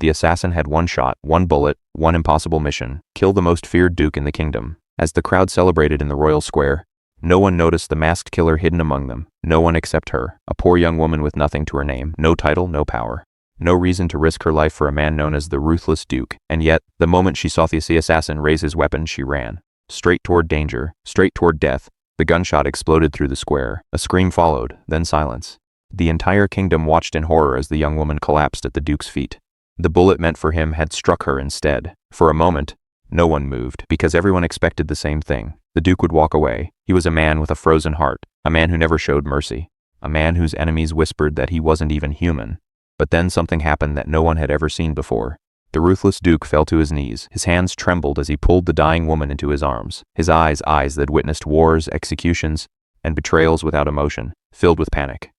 The assassin had one shot, one bullet, one impossible mission: kill the most feared duke in the kingdom. As the crowd celebrated in the royal square, no one noticed the masked killer hidden among them. No one except her, a poor young woman with nothing to her name, no title, no power. No reason to risk her life for a man known as the Ruthless Duke. And yet, the moment she saw the assassin raise his weapon, she ran. Straight toward danger, straight toward death. The gunshot exploded through the square. A scream followed, then silence. The entire kingdom watched in horror as the young woman collapsed at the duke's feet. The bullet meant for him had struck her instead. For a moment, no one moved, because everyone expected the same thing. The duke would walk away. He was a man with a frozen heart, a man who never showed mercy, a man whose enemies whispered that he wasn't even human. But then something happened that no one had ever seen before. The ruthless duke fell to his knees. His hands trembled as he pulled the dying woman into his arms. His eyes that witnessed wars, executions, and betrayals without emotion, filled with panic.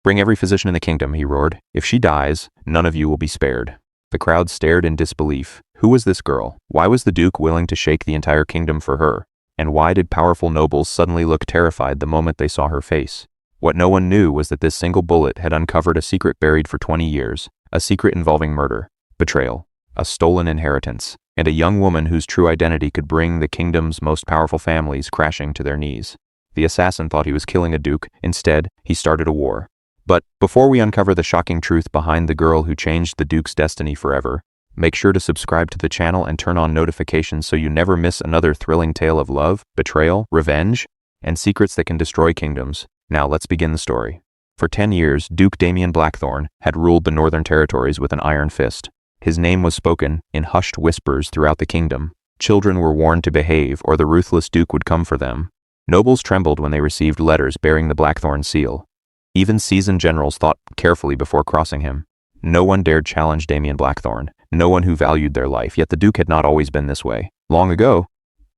"Bring every physician in the kingdom," he roared. "If she dies, none of you will be spared." The crowd stared in disbelief. Who was this girl? Why was the duke willing to shake the entire kingdom for her? And why did powerful nobles suddenly look terrified the moment they saw her face? What no one knew was that this single bullet had uncovered a secret buried for 20 years, a secret involving murder, betrayal, a stolen inheritance, and a young woman whose true identity could bring the kingdom's most powerful families crashing to their knees. The assassin thought he was killing a duke. Instead, he started a war. But before we uncover the shocking truth behind the girl who changed the duke's destiny forever, make sure to subscribe to the channel and turn on notifications so you never miss another thrilling tale of love, betrayal, revenge, and secrets that can destroy kingdoms. Now let's begin the story. For 10 years, Duke Damian Blackthorne had ruled the northern territories with an iron fist. His name was spoken in hushed whispers throughout the kingdom. Children were warned to behave, or the ruthless duke would come for them. Nobles trembled when they received letters bearing the Blackthorne seal. Even seasoned generals thought carefully before crossing him. No one dared challenge Damian Blackthorne, no one who valued their life, yet the duke had not always been this way. Long ago,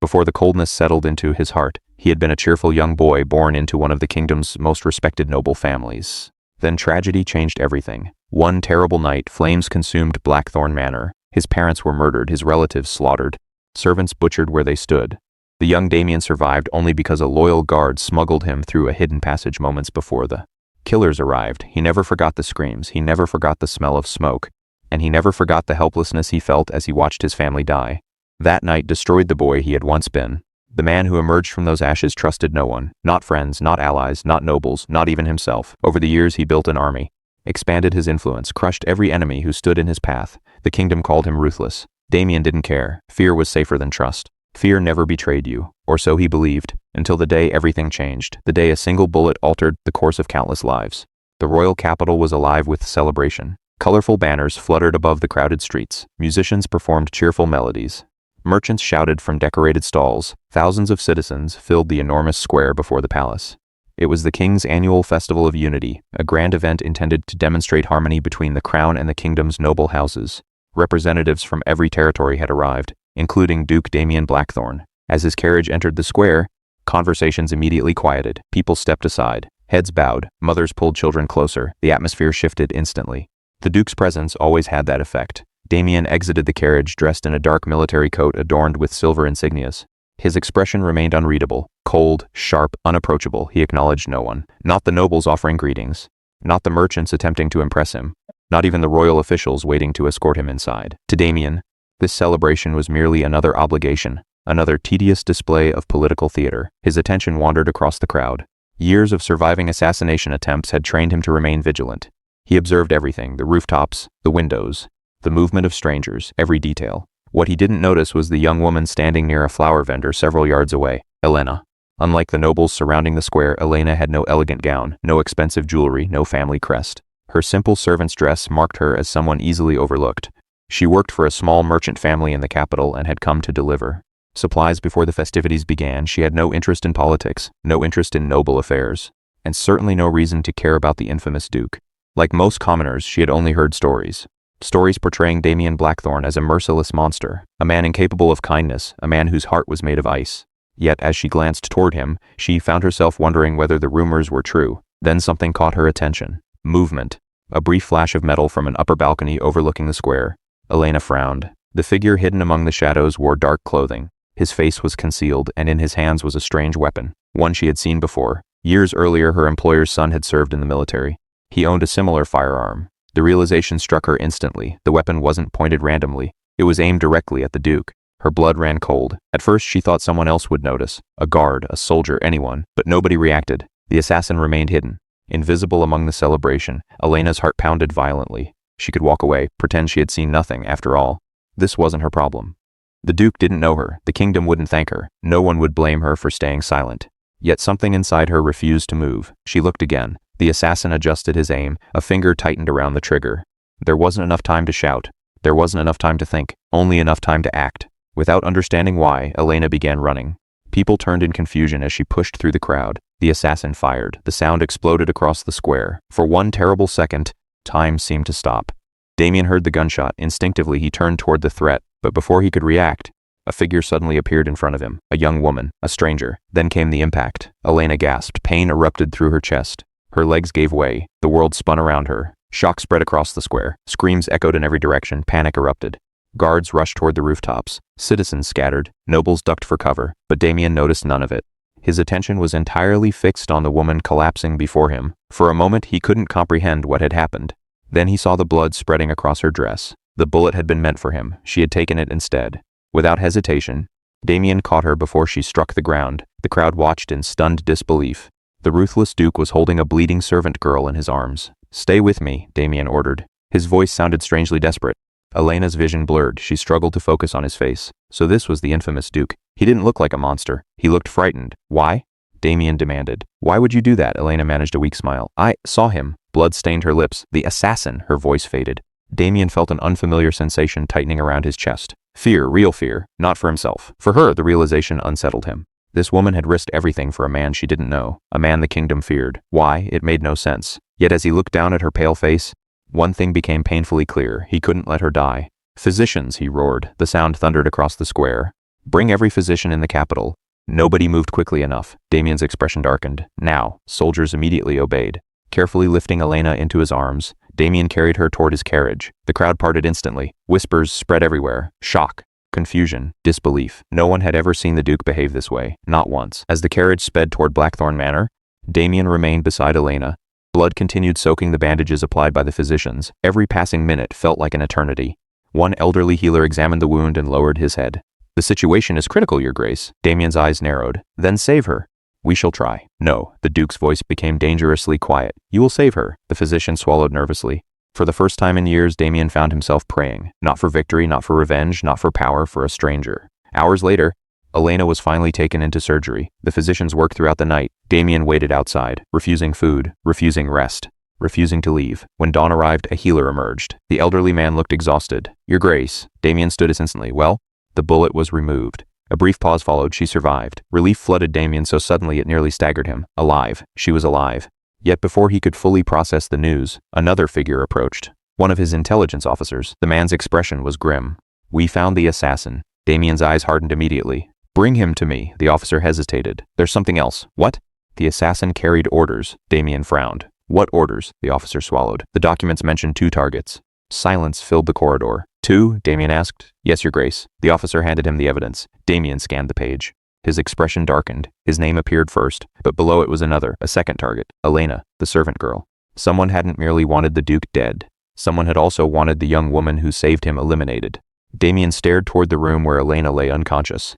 before the coldness settled into his heart, he had been a cheerful young boy born into one of the kingdom's most respected noble families. Then tragedy changed everything. One terrible night, flames consumed Blackthorne Manor. His parents were murdered, his relatives slaughtered, servants butchered where they stood. The young Damian survived only because a loyal guard smuggled him through a hidden passage moments before the killers arrived. He never forgot the screams, he never forgot the smell of smoke, and he never forgot the helplessness he felt as he watched his family die. That night destroyed the boy he had once been. The man who emerged from those ashes trusted no one, not friends, not allies, not nobles, not even himself. Over the years he built an army, expanded his influence, crushed every enemy who stood in his path. The kingdom called him ruthless. Damian didn't care. Fear was safer than trust. Fear never betrayed you, or so he believed, until the day everything changed, the day a single bullet altered the course of countless lives. The royal capital was alive with celebration. Colorful banners fluttered above the crowded streets. Musicians performed cheerful melodies. Merchants shouted from decorated stalls. Thousands of citizens filled the enormous square before the palace. It was the king's annual festival of unity, a grand event intended to demonstrate harmony between the crown and the kingdom's noble houses. Representatives from every territory had arrived, including Duke Damian Blackthorne. As his carriage entered the square, conversations immediately quieted. People stepped aside. Heads bowed. Mothers pulled children closer. The atmosphere shifted instantly. The duke's presence always had that effect. Damian exited the carriage dressed in a dark military coat adorned with silver insignias. His expression remained unreadable, cold, sharp, unapproachable. He acknowledged no one. Not the nobles offering greetings. Not the merchants attempting to impress him. Not even the royal officials waiting to escort him inside. To Damian, this celebration was merely another obligation, another tedious display of political theater. His attention wandered across the crowd. Years of surviving assassination attempts had trained him to remain vigilant. He observed everything, the rooftops, the windows, the movement of strangers, every detail. What he didn't notice was the young woman standing near a flower vendor several yards away, Elena. Unlike the nobles surrounding the square, Elena had no elegant gown, no expensive jewelry, no family crest. Her simple servant's dress marked her as someone easily overlooked. She worked for a small merchant family in the capital and had come to deliver supplies before the festivities began. She had no interest in politics, no interest in noble affairs, and certainly no reason to care about the infamous duke. Like most commoners, she had only heard stories. Stories portraying Damian Blackthorne as a merciless monster, a man incapable of kindness, a man whose heart was made of ice. Yet as she glanced toward him, she found herself wondering whether the rumors were true. Then something caught her attention. Movement. A brief flash of metal from an upper balcony overlooking the square. Elena frowned. The figure hidden among the shadows wore dark clothing. His face was concealed, and in his hands was a strange weapon, one she had seen before. Years earlier, her employer's son had served in the military. He owned a similar firearm. The realization struck her instantly. The weapon wasn't pointed randomly. It was aimed directly at the Duke. Her blood ran cold. At first she thought someone else would notice. A guard, a soldier, anyone. But nobody reacted. The assassin remained hidden. Invisible among the celebration, Elena's heart pounded violently. She could walk away, pretend she had seen nothing. After all, this wasn't her problem. The Duke didn't know her. The kingdom wouldn't thank her. No one would blame her for staying silent. Yet something inside her refused to move. She looked again. The assassin adjusted his aim. A finger tightened around the trigger. There wasn't enough time to shout. There wasn't enough time to think. Only enough time to act. Without understanding why, Elena began running. People turned in confusion as she pushed through the crowd. The assassin fired. The sound exploded across the square. For one terrible second, time seemed to stop. Damian heard the gunshot. Instinctively, he turned toward the threat, but before he could react, a figure suddenly appeared in front of him. A young woman, a stranger. Then came the impact. Elena gasped. Pain erupted through her chest. Her legs gave way. The world spun around her. Shock spread across the square. Screams echoed in every direction. Panic erupted. Guards rushed toward the rooftops. Citizens scattered. Nobles ducked for cover, but Damian noticed none of it. His attention was entirely fixed on the woman collapsing before him. For a moment he couldn't comprehend what had happened. Then he saw the blood spreading across her dress. The bullet had been meant for him. She had taken it instead. Without hesitation, Damian caught her before she struck the ground. The crowd watched in stunned disbelief. The ruthless Duke was holding a bleeding servant girl in his arms. "Stay with me," Damian ordered. His voice sounded strangely desperate. Elena's vision blurred. She struggled to focus on his face. So this was the infamous Duke. He didn't look like a monster. He looked frightened. "Why?" Damian demanded. "Why would you do that?" Elena managed a weak smile. "I saw him." Blood stained her lips. "The assassin." Her voice faded. Damian felt an unfamiliar sensation tightening around his chest. Fear, real fear. Not for himself. For her, the realization unsettled him. This woman had risked everything for a man she didn't know. A man the kingdom feared. Why? It made no sense. Yet as he looked down at her pale face, one thing became painfully clear. He couldn't let her die. "Physicians," he roared. The sound thundered across the square. "Bring every physician in the capital." Nobody moved quickly enough. Damian's expression darkened. Now, soldiers immediately obeyed. Carefully lifting Elena into his arms, Damian carried her toward his carriage. The crowd parted instantly. Whispers spread everywhere. Shock, confusion, disbelief. No one had ever seen the Duke behave this way. Not once. As the carriage sped toward Blackthorne Manor, Damian remained beside Elena. Blood continued soaking the bandages applied by the physicians. Every passing minute felt like an eternity. One elderly healer examined the wound and lowered his head. "The situation is critical, Your Grace." Damian's eyes narrowed. "Then save her." "We shall try." "No." The Duke's voice became dangerously quiet. "You will save her." The physician swallowed nervously. For the first time in years, Damian found himself praying. Not for victory, not for revenge, not for power, for a stranger. Hours later, Elena was finally taken into surgery. The physicians worked throughout the night. Damian waited outside, refusing food, refusing rest, refusing to leave. When dawn arrived, a healer emerged. The elderly man looked exhausted. "Your Grace." Damian stood instantly. "Well?" The bullet was removed. A brief pause followed. "She survived." Relief flooded Damian so suddenly it nearly staggered him. Alive. She was alive. Yet before he could fully process the news, another figure approached. One of his intelligence officers. The man's expression was grim. "We found the assassin." Damian's eyes hardened immediately. "Bring him to me." The officer hesitated. "There's something else." "What?" "The assassin carried orders." Damian frowned. "What orders?" The officer swallowed. "The documents mentioned 2 targets." Silence filled the corridor. "2?" Damian asked. "Yes, Your Grace." The officer handed him the evidence. Damian scanned the page. His expression darkened. His name appeared first, but below it was another, a second target. Elena, the servant girl. Someone hadn't merely wanted the Duke dead. Someone had also wanted the young woman who saved him eliminated. Damian stared toward the room where Elena lay unconscious.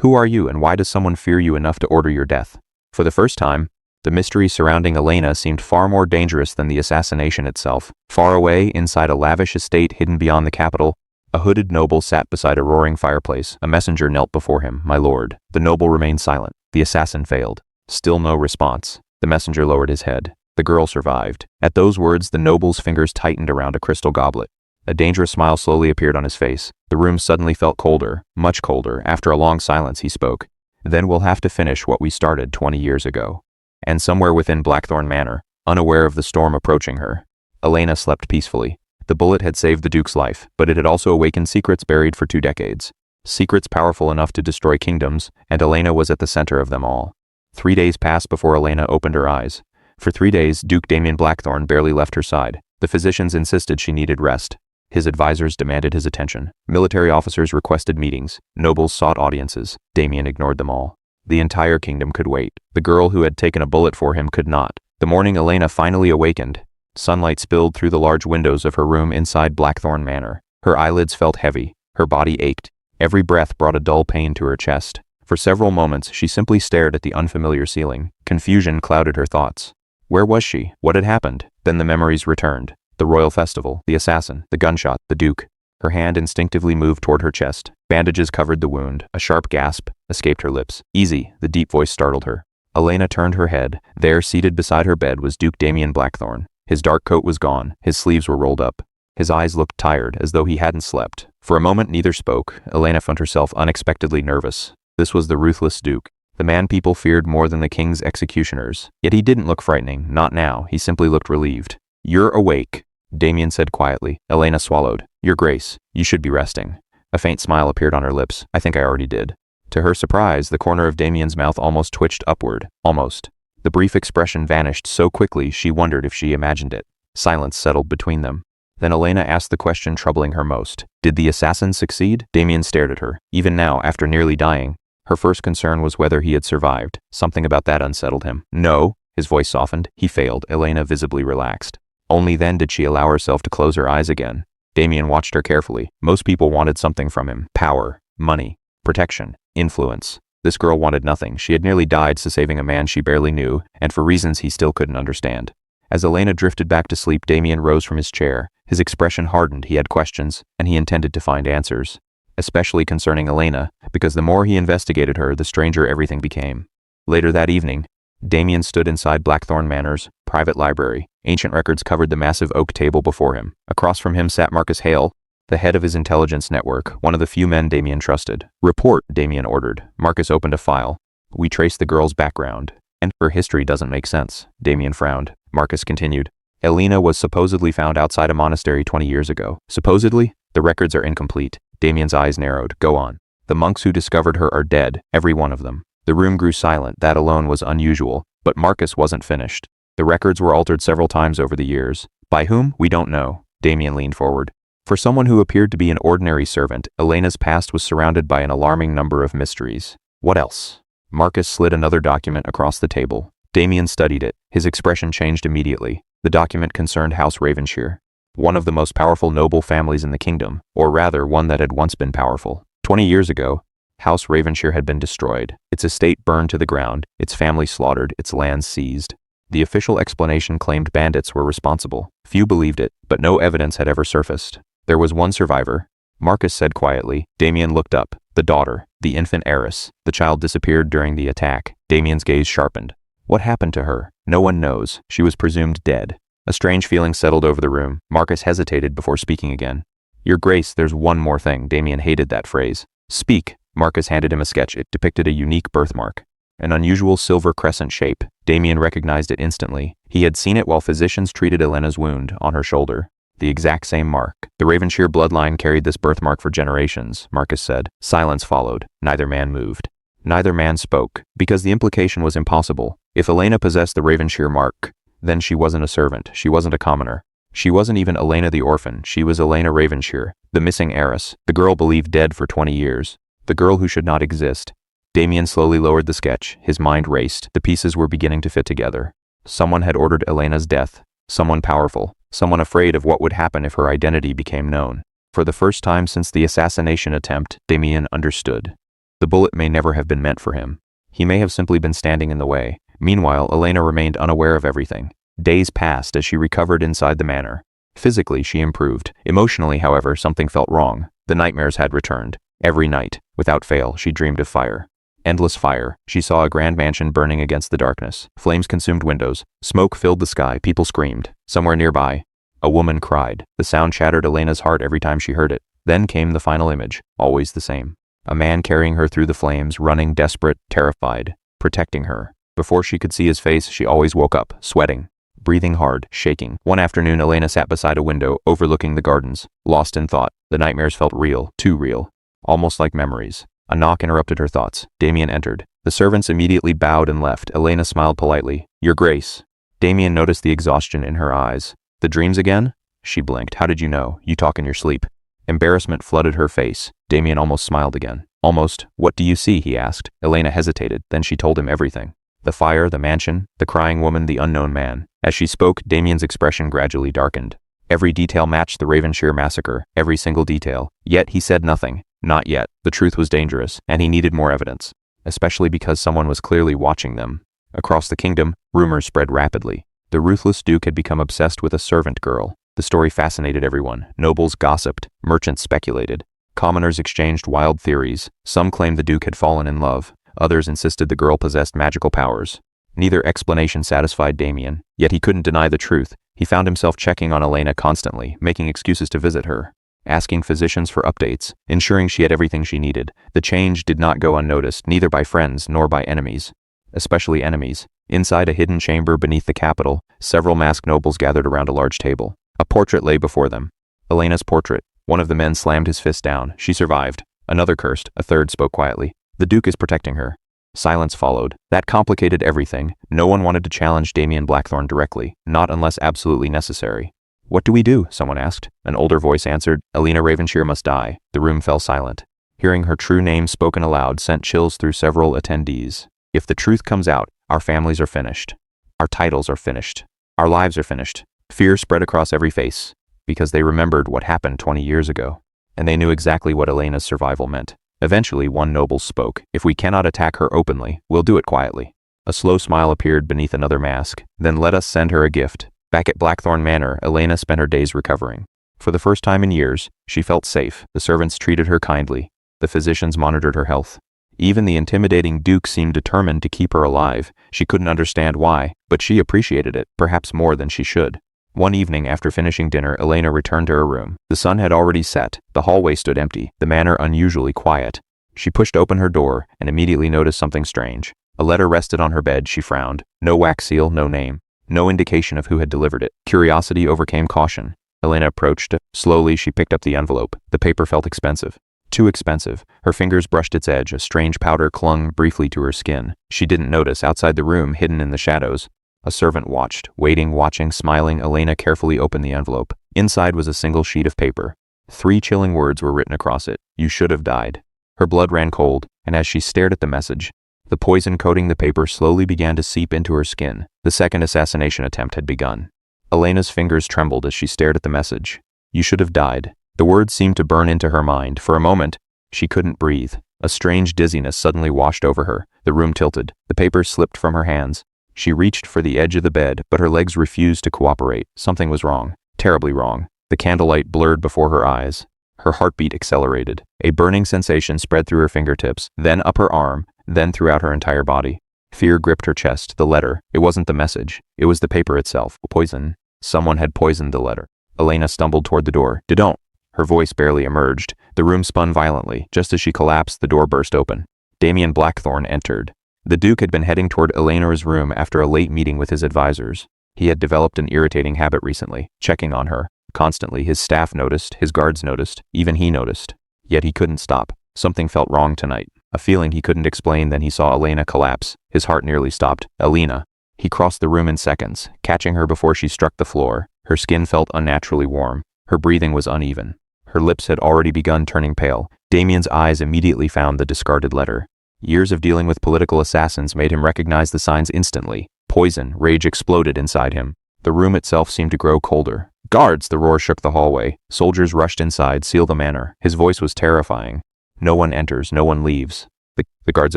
"Who are you, and why does someone fear you enough to order your death?" For the first time, the mystery surrounding Elena seemed far more dangerous than the assassination itself. Far away, inside a lavish estate hidden beyond the capital, a hooded noble sat beside a roaring fireplace. A messenger knelt before him. "My lord." The noble remained silent. The assassin failed. Still no response. The messenger lowered his head. The girl survived. At those words, the noble's fingers tightened around a crystal goblet. A dangerous smile slowly appeared on his face. The room suddenly felt colder, much colder. After a long silence, he spoke. "Then we'll have to finish what we started 20 years ago." And somewhere within Blackthorne Manor, unaware of the storm approaching her, Elena slept peacefully. The bullet had saved the Duke's life, but it had also awakened secrets buried for 2 decades. Secrets powerful enough to destroy kingdoms, and Elena was at the center of them all. 3 days passed before Elena opened her eyes. For 3 days, Duke Damian Blackthorne barely left her side. The physicians insisted she needed rest. His advisors demanded his attention. Military officers requested meetings. Nobles sought audiences. Damian ignored them all. The entire kingdom could wait. The girl who had taken a bullet for him could not. The morning Elena finally awakened, Sunlight spilled through the large windows of her room inside Blackthorne Manor. Her eyelids felt heavy. Her body ached. Every breath brought a dull pain to her chest. For several moments, she simply stared at the unfamiliar ceiling. Confusion clouded her thoughts. Where was she? What had happened? Then the memories returned. The royal festival, the assassin, the gunshot, the Duke. Her hand instinctively moved toward her chest. Bandages covered the wound. A sharp gasp escaped her lips. Easy, the deep voice startled her. Elena turned her head. There, seated beside her bed, was Duke Damian Blackthorne. His dark coat was gone. His sleeves were rolled up. His eyes looked tired, as though he hadn't slept. For a moment neither spoke. Elena found herself unexpectedly nervous. This was the Ruthless Duke, the man people feared more than the king's executioners. Yet he didn't look frightening, not now. He simply looked relieved. "You're awake," Damian said quietly. Elena swallowed. "Your Grace, you should be resting." A faint smile appeared on her lips. "I think I already did." To her surprise, the corner of Damian's mouth almost twitched upward. Almost. The brief expression vanished so quickly she wondered if she imagined it. Silence settled between them. Then Elena asked the question troubling her most. Did the assassin succeed? Damian stared at her. Even now, after nearly dying, her first concern was whether he had survived. Something about that unsettled him. No, his voice softened. He failed. Elena visibly relaxed. Only then did she allow herself to close her eyes again. Damian watched her carefully. Most people wanted something from him. Power, money, protection, influence. This girl wanted nothing. She had nearly died saving a man she barely knew, and for reasons he still couldn't understand. As Elena drifted back to sleep, Damian rose from his chair. His expression hardened. He had questions, and he intended to find answers. Especially concerning Elena, because the more he investigated her, the stranger everything became. Later that evening, Damian stood inside Blackthorne Manor's private library. Ancient records covered the massive oak table before him. Across from him sat Marcus Hale, the head of his intelligence network, one of the few men Damian trusted. "Report," Damian ordered. Marcus opened a file. "We traced the girl's background, and her history doesn't make sense." Damian frowned. Marcus continued. "Elena was supposedly found outside a monastery 20 years ago. Supposedly? The records are incomplete." Damian's eyes narrowed. "Go on." "The monks who discovered her are dead, every one of them." The room grew silent. That alone was unusual. But Marcus wasn't finished. "The records were altered several times over the years. By whom? We don't know." Damian leaned forward. For someone who appeared to be an ordinary servant, Elena's past was surrounded by an alarming number of mysteries. What else? Marcus slid another document across the table. Damian studied it. His expression changed immediately. The document concerned House Ravenshire, one of the most powerful noble families in the kingdom, or rather one that had once been powerful. 20 years ago, House Ravenshire had been destroyed, its estate burned to the ground, its family slaughtered, its lands seized. The official explanation claimed bandits were responsible. Few believed it, but no evidence had ever surfaced. There was one survivor, Marcus said quietly. Damian looked up. The daughter, the infant heiress. The child disappeared during the attack. Damian's gaze sharpened. What happened to her? No one knows. She was presumed dead. A strange feeling settled over the room. Marcus hesitated before speaking again. "Your Grace, there's one more thing." Damian hated that phrase. "Speak." Marcus handed him a sketch. It depicted a unique birthmark. An unusual silver crescent shape. Damian recognized it instantly. He had seen it while physicians treated Elena's wound on her shoulder. The exact same mark. The Ravenshire bloodline carried this birthmark for generations, Marcus said. Silence followed. Neither man moved. Neither man spoke, because the implication was impossible. If Elena possessed the Ravenshire mark, then she wasn't a servant. She wasn't a commoner. She wasn't even Elena the orphan. She was Elena Ravenshire, the missing heiress, the girl believed dead for 20 years, the girl who should not exist. Damian slowly lowered the sketch. His mind raced. The pieces were beginning to fit together. Someone had ordered Elena's death. Someone powerful. Someone afraid of what would happen if her identity became known. For the first time since the assassination attempt, Damian understood. The bullet may never have been meant for him. He may have simply been standing in the way. Meanwhile, Elena remained unaware of everything. Days passed as she recovered inside the manor. Physically, she improved. Emotionally, however, something felt wrong. The nightmares had returned. Every night, without fail, she dreamed of fire. Endless fire. She saw a grand mansion burning against the darkness. Flames consumed windows. Smoke filled the sky. People screamed. Somewhere nearby, a woman cried. The sound shattered Elena's heart every time she heard it. Then came the final image, always the same. A man carrying her through the flames, running, desperate, terrified, protecting her. Before she could see his face, she always woke up, sweating, breathing hard, shaking. One afternoon, Elena sat beside a window overlooking the gardens, lost in thought. The nightmares felt real, too real, almost like memories. A knock interrupted her thoughts. Damian entered. The servants immediately bowed and left. Elena smiled politely. "Your Grace." Damian noticed the exhaustion in her eyes. "The dreams again?" She blinked. "How did you know? You talk in your sleep." Embarrassment flooded her face. Damian almost smiled again. "Almost. What do you see?" he asked. Elena hesitated. Then she told him everything. The fire, the mansion, the crying woman, the unknown man. As she spoke, Damian's expression gradually darkened. Every detail matched the Ravenshire massacre, every single detail. Yet he said nothing. Not yet. The truth was dangerous, and he needed more evidence. Especially because someone was clearly watching them. Across the kingdom, rumors spread rapidly. The Ruthless Duke had become obsessed with a servant girl. The story fascinated everyone. Nobles gossiped, merchants speculated. Commoners exchanged wild theories. Some claimed the Duke had fallen in love. Others insisted the girl possessed magical powers. Neither explanation satisfied Damian, yet he couldn't deny the truth. He found himself checking on Elena constantly, making excuses to visit her, asking physicians for updates, ensuring she had everything she needed. The change did not go unnoticed, neither by friends nor by enemies. Especially enemies. Inside a hidden chamber beneath the capital, several masked nobles gathered around a large table. A portrait lay before them. Elena's portrait. One of the men slammed his fist down. She survived. Another cursed. A third spoke quietly. The Duke is protecting her. Silence followed. That complicated everything. No one wanted to challenge Damian Blackthorne directly, not unless absolutely necessary. "What do we do?" someone asked. An older voice answered, "Elena Ravenshire must die." The room fell silent. Hearing her true name spoken aloud sent chills through several attendees. If the truth comes out, our families are finished. Our titles are finished. Our lives are finished. Fear spread across every face, because they remembered what happened 20 years ago. And they knew exactly what Elena's survival meant. Eventually, one noble spoke. "If we cannot attack her openly, we'll do it quietly." A slow smile appeared beneath another mask. "Then let us send her a gift." Back at Blackthorne Manor, Elena spent her days recovering. For the first time in years, she felt safe. The servants treated her kindly. The physicians monitored her health. Even the intimidating Duke seemed determined to keep her alive. She couldn't understand why, but she appreciated it, perhaps more than she should. One evening after finishing dinner, Elena returned to her room. The sun had already set. The hallway stood empty, the manor unusually quiet. She pushed open her door and immediately noticed something strange. A letter rested on her bed. She frowned. No wax seal, no name. No indication of who had delivered it. Curiosity overcame caution. Elena approached. Slowly, she picked up the envelope. The paper felt expensive. Too expensive. Her fingers brushed its edge. A strange powder clung briefly to her skin. She didn't notice. Outside the room, hidden in the shadows, a servant watched, waiting, watching, smiling. Elena carefully opened the envelope. Inside was a single sheet of paper. 3 chilling words were written across it. "You should have died." Her blood ran cold, and as she stared at the message, the poison coating the paper slowly began to seep into her skin. The second assassination attempt had begun. Elena's fingers trembled as she stared at the message. "You should have died." The words seemed to burn into her mind. For a moment, she couldn't breathe. A strange dizziness suddenly washed over her. The room tilted. The paper slipped from her hands. She reached for the edge of the bed, but her legs refused to cooperate. Something was wrong. Terribly wrong. The candlelight blurred before her eyes. Her heartbeat accelerated. A burning sensation spread through her fingertips, then up her arm, then throughout her entire body. Fear gripped her chest. The letter. It wasn't the message. It was the paper itself. Poison. Someone had poisoned the letter. Elena stumbled toward the door. "Don't." Her voice barely emerged. The room spun violently. Just as she collapsed, the door burst open. Damian Blackthorne entered. The Duke had been heading toward Elena's room after a late meeting with his advisors. He had developed an irritating habit recently, checking on her. Constantly, his staff noticed, his guards noticed, even he noticed. Yet he couldn't stop. Something felt wrong tonight. A feeling he couldn't explain. Then he saw Elena collapse. His heart nearly stopped. Elena. He crossed the room in seconds, catching her before she struck the floor. Her skin felt unnaturally warm. Her breathing was uneven. Her lips had already begun turning pale. Damian's eyes immediately found the discarded letter. Years of dealing with political assassins made him recognize the signs instantly. Poison, rage exploded inside him. The room itself seemed to grow colder. "Guards!" The roar shook the hallway. Soldiers rushed inside, seal the manor. His voice was terrifying. "No one enters, no one leaves." The guards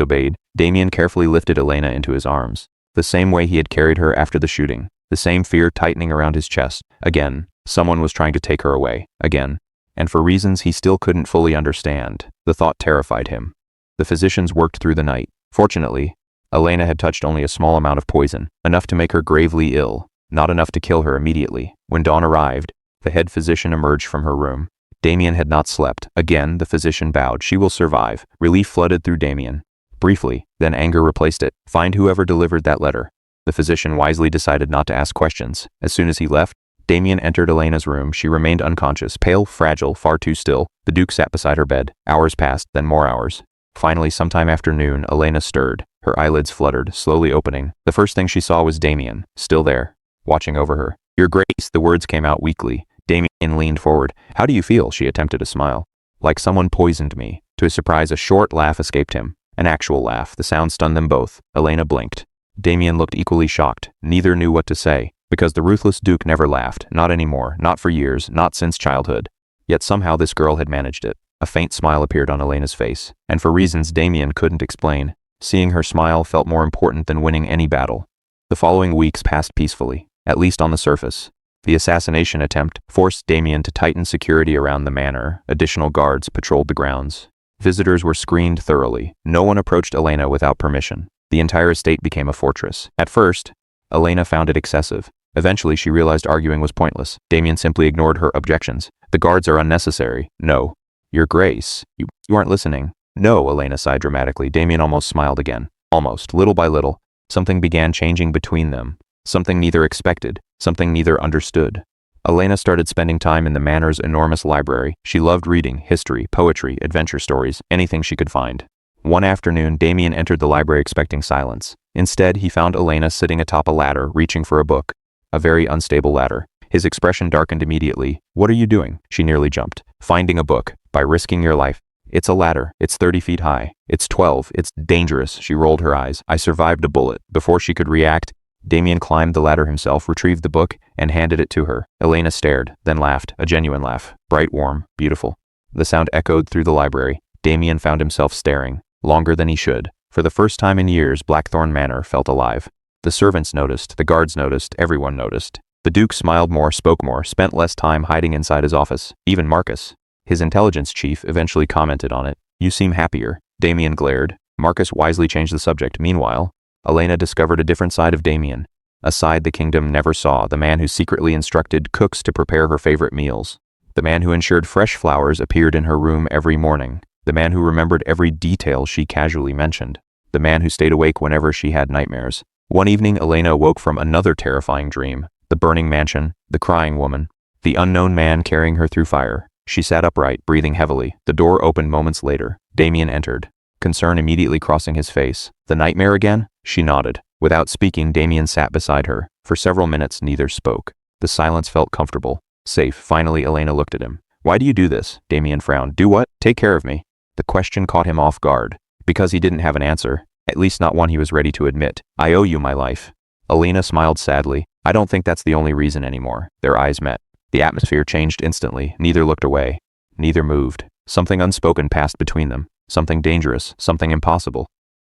obeyed. Damian carefully lifted Elena into his arms. The same way he had carried her after the shooting. The same fear tightening around his chest. Again, someone was trying to take her away. Again. And for reasons he still couldn't fully understand. The thought terrified him. The physicians worked through the night. Fortunately, Elena had touched only a small amount of poison, enough to make her gravely ill, not enough to kill her immediately. When dawn arrived, the head physician emerged from her room. Damian had not slept. Again, the physician bowed. "She will survive." Relief flooded through Damian. Briefly, then anger replaced it. "Find whoever delivered that letter." The physician wisely decided not to ask questions. As soon as he left, Damian entered Elena's room. She remained unconscious, pale, fragile, far too still. The Duke sat beside her bed. Hours passed, then more hours. Finally, sometime after noon, Elena stirred. Her eyelids fluttered, slowly opening. The first thing she saw was Damian, still there, watching over her. "Your Grace," the words came out weakly. Damian leaned forward. "How do you feel?" She attempted a smile. "Like someone poisoned me." To his surprise, a short laugh escaped him. An actual laugh. The sound stunned them both. Elena blinked. Damian looked equally shocked. Neither knew what to say. Because the Ruthless Duke never laughed, not anymore, not for years, not since childhood. Yet somehow this girl had managed it. A faint smile appeared on Elena's face, and for reasons Damian couldn't explain, seeing her smile felt more important than winning any battle. The following weeks passed peacefully, at least on the surface. The assassination attempt forced Damian to tighten security around the manor. Additional guards patrolled the grounds. Visitors were screened thoroughly. No one approached Elena without permission. The entire estate became a fortress. At first, Elena found it excessive. Eventually, she realized arguing was pointless. Damian simply ignored her objections. The guards are unnecessary. No. Your Grace, you aren't listening. No, Elena sighed dramatically. Damian almost smiled again. Almost. Little by little, something began changing between them. Something neither expected, something neither understood. Elena started spending time in the manor's enormous library. She loved reading, history, poetry, adventure stories, anything she could find. One afternoon, Damian entered the library expecting silence. Instead, he found Elena sitting atop a ladder, reaching for a book. A very unstable ladder. His expression darkened immediately. What are you doing? She nearly jumped. Finding a book. By risking your life. It's a ladder. It's 30 feet high. It's 12. It's dangerous. She rolled her eyes. I survived a bullet. Before she could react, Damian climbed the ladder himself, retrieved the book, and handed it to her. Elena stared, then laughed. A genuine laugh. Bright, warm, beautiful. The sound echoed through the library. Damian found himself staring. Longer than he should. For the first time in years, Blackthorne Manor felt alive. The servants noticed, the guards noticed, everyone noticed. The Duke smiled more, spoke more, spent less time hiding inside his office. Even Marcus, his intelligence chief, eventually commented on it. You seem happier. Damian glared. Marcus wisely changed the subject. Meanwhile, Elena discovered a different side of Damian. A side the kingdom never saw, the man who secretly instructed cooks to prepare her favorite meals. The man who ensured fresh flowers appeared in her room every morning. The man who remembered every detail she casually mentioned. The man who stayed awake whenever she had nightmares. One evening, Elena woke from another terrifying dream. The burning mansion, the crying woman, the unknown man carrying her through fire. She sat upright, breathing heavily. The door opened moments later. Damian entered, concern immediately crossing his face. The nightmare again? She nodded. Without speaking, Damian sat beside her. For several minutes, neither spoke. The silence felt comfortable, safe. Finally, Elena looked at him. Why do you do this? Damian frowned. Do what? Take care of me. The question caught him off guard, because he didn't have an answer, at least not one he was ready to admit. I owe you my life. Elena smiled sadly. I don't think that's the only reason anymore. Their eyes met. The atmosphere changed instantly. Neither looked away. Neither moved. Something unspoken passed between them. Something dangerous. Something impossible.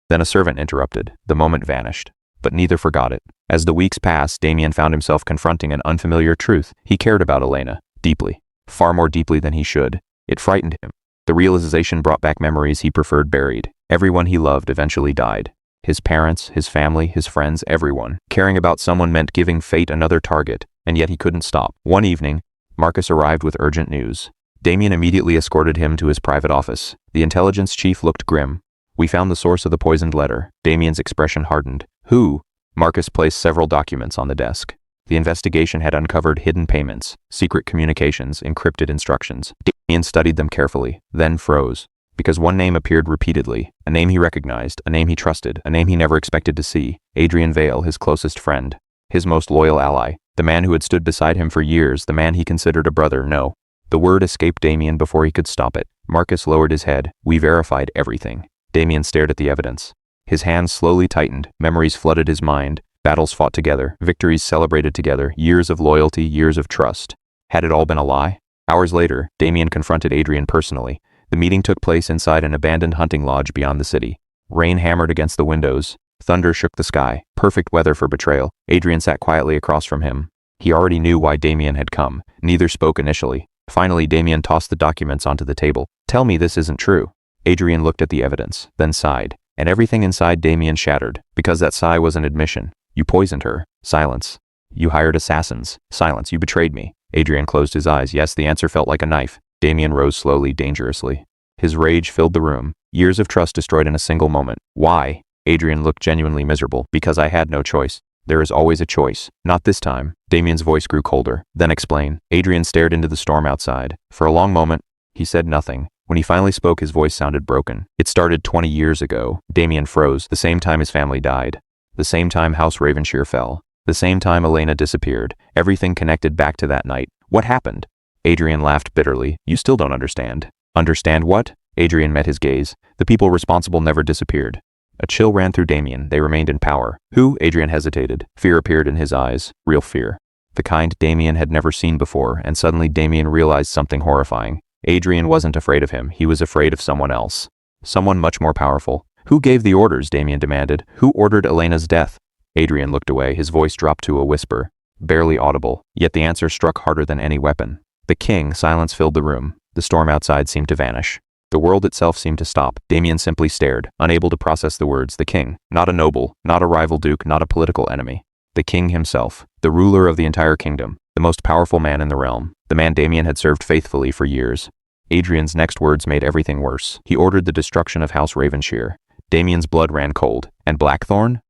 Then a servant interrupted. The moment vanished. But neither forgot it. As the weeks passed, Damian found himself confronting an unfamiliar truth. He cared about Elena. Deeply. Far more deeply than he should. It frightened him. The realization brought back memories he preferred buried. Everyone he loved eventually died. His parents, his family, his friends, everyone. Caring about someone meant giving fate another target, and yet he couldn't stop. One evening, Marcus arrived with urgent news. Damian immediately escorted him to his private office. The intelligence chief looked grim. We found the source of the poisoned letter. Damian's expression hardened. Who? Marcus placed several documents on the desk. The investigation had uncovered hidden payments, secret communications, encrypted instructions. Damian studied them carefully, then froze. Because one name appeared repeatedly, a name he recognized, a name he trusted, a name he never expected to see. Adrian Vale, his closest friend. His most loyal ally. The man who had stood beside him for years, the man he considered a brother. No. The word escaped Damian before he could stop it. Marcus lowered his head. We verified everything. Damian stared at the evidence. His hands slowly tightened. Memories flooded his mind. Battles fought together. Victories celebrated together. Years of loyalty, years of trust. Had it all been a lie? Hours later, Damian confronted Adrian personally. The meeting took place inside an abandoned hunting lodge beyond the city. Rain hammered against the windows. Thunder shook the sky. Perfect weather for betrayal. Adrian sat quietly across from him. He already knew why Damian had come. Neither spoke initially. Finally, Damian tossed the documents onto the table. Tell me this isn't true. Adrian looked at the evidence, then sighed. And everything inside Damian shattered, because that sigh was an admission. You poisoned her. Silence. You hired assassins. Silence. You betrayed me. Adrian closed his eyes. Yes, the answer felt like a knife. Damian rose slowly, dangerously. His rage filled the room. Years of trust destroyed in a single moment. Why? Adrian looked genuinely miserable. Because I had no choice. There is always a choice. Not this time. Damian's voice grew colder. Then explain. Adrian stared into the storm outside. For a long moment, he said nothing. When he finally spoke, his voice sounded broken. It started 20 years ago. Damian froze. The same time his family died. The same time House Ravenshire fell. The same time Elena disappeared. Everything connected back to that night. What happened? Adrian laughed bitterly. You still don't understand. Understand what? Adrian met his gaze. The people responsible never disappeared. A chill ran through Damian. They remained in power. Who? Adrian hesitated. Fear appeared in his eyes. Real fear. The kind Damian had never seen before, and suddenly Damian realized something horrifying. Adrian wasn't afraid of him. He was afraid of someone else. Someone much more powerful. Who gave the orders? Damian demanded. Who ordered Elena's death? Adrian looked away. His voice dropped to a whisper, barely audible, yet the answer struck harder than any weapon. The king. Silence filled the room. The storm outside seemed to vanish. The world itself seemed to stop. Damian simply stared, unable to process the words. The king. Not a noble, not a rival duke, not a political enemy. The king himself, the ruler of the entire kingdom, the most powerful man in the realm, the man Damian had served faithfully for years. Adrian's next words made everything worse. He ordered the destruction of House Ravenshire. Damian's blood ran cold. And Blackthorne?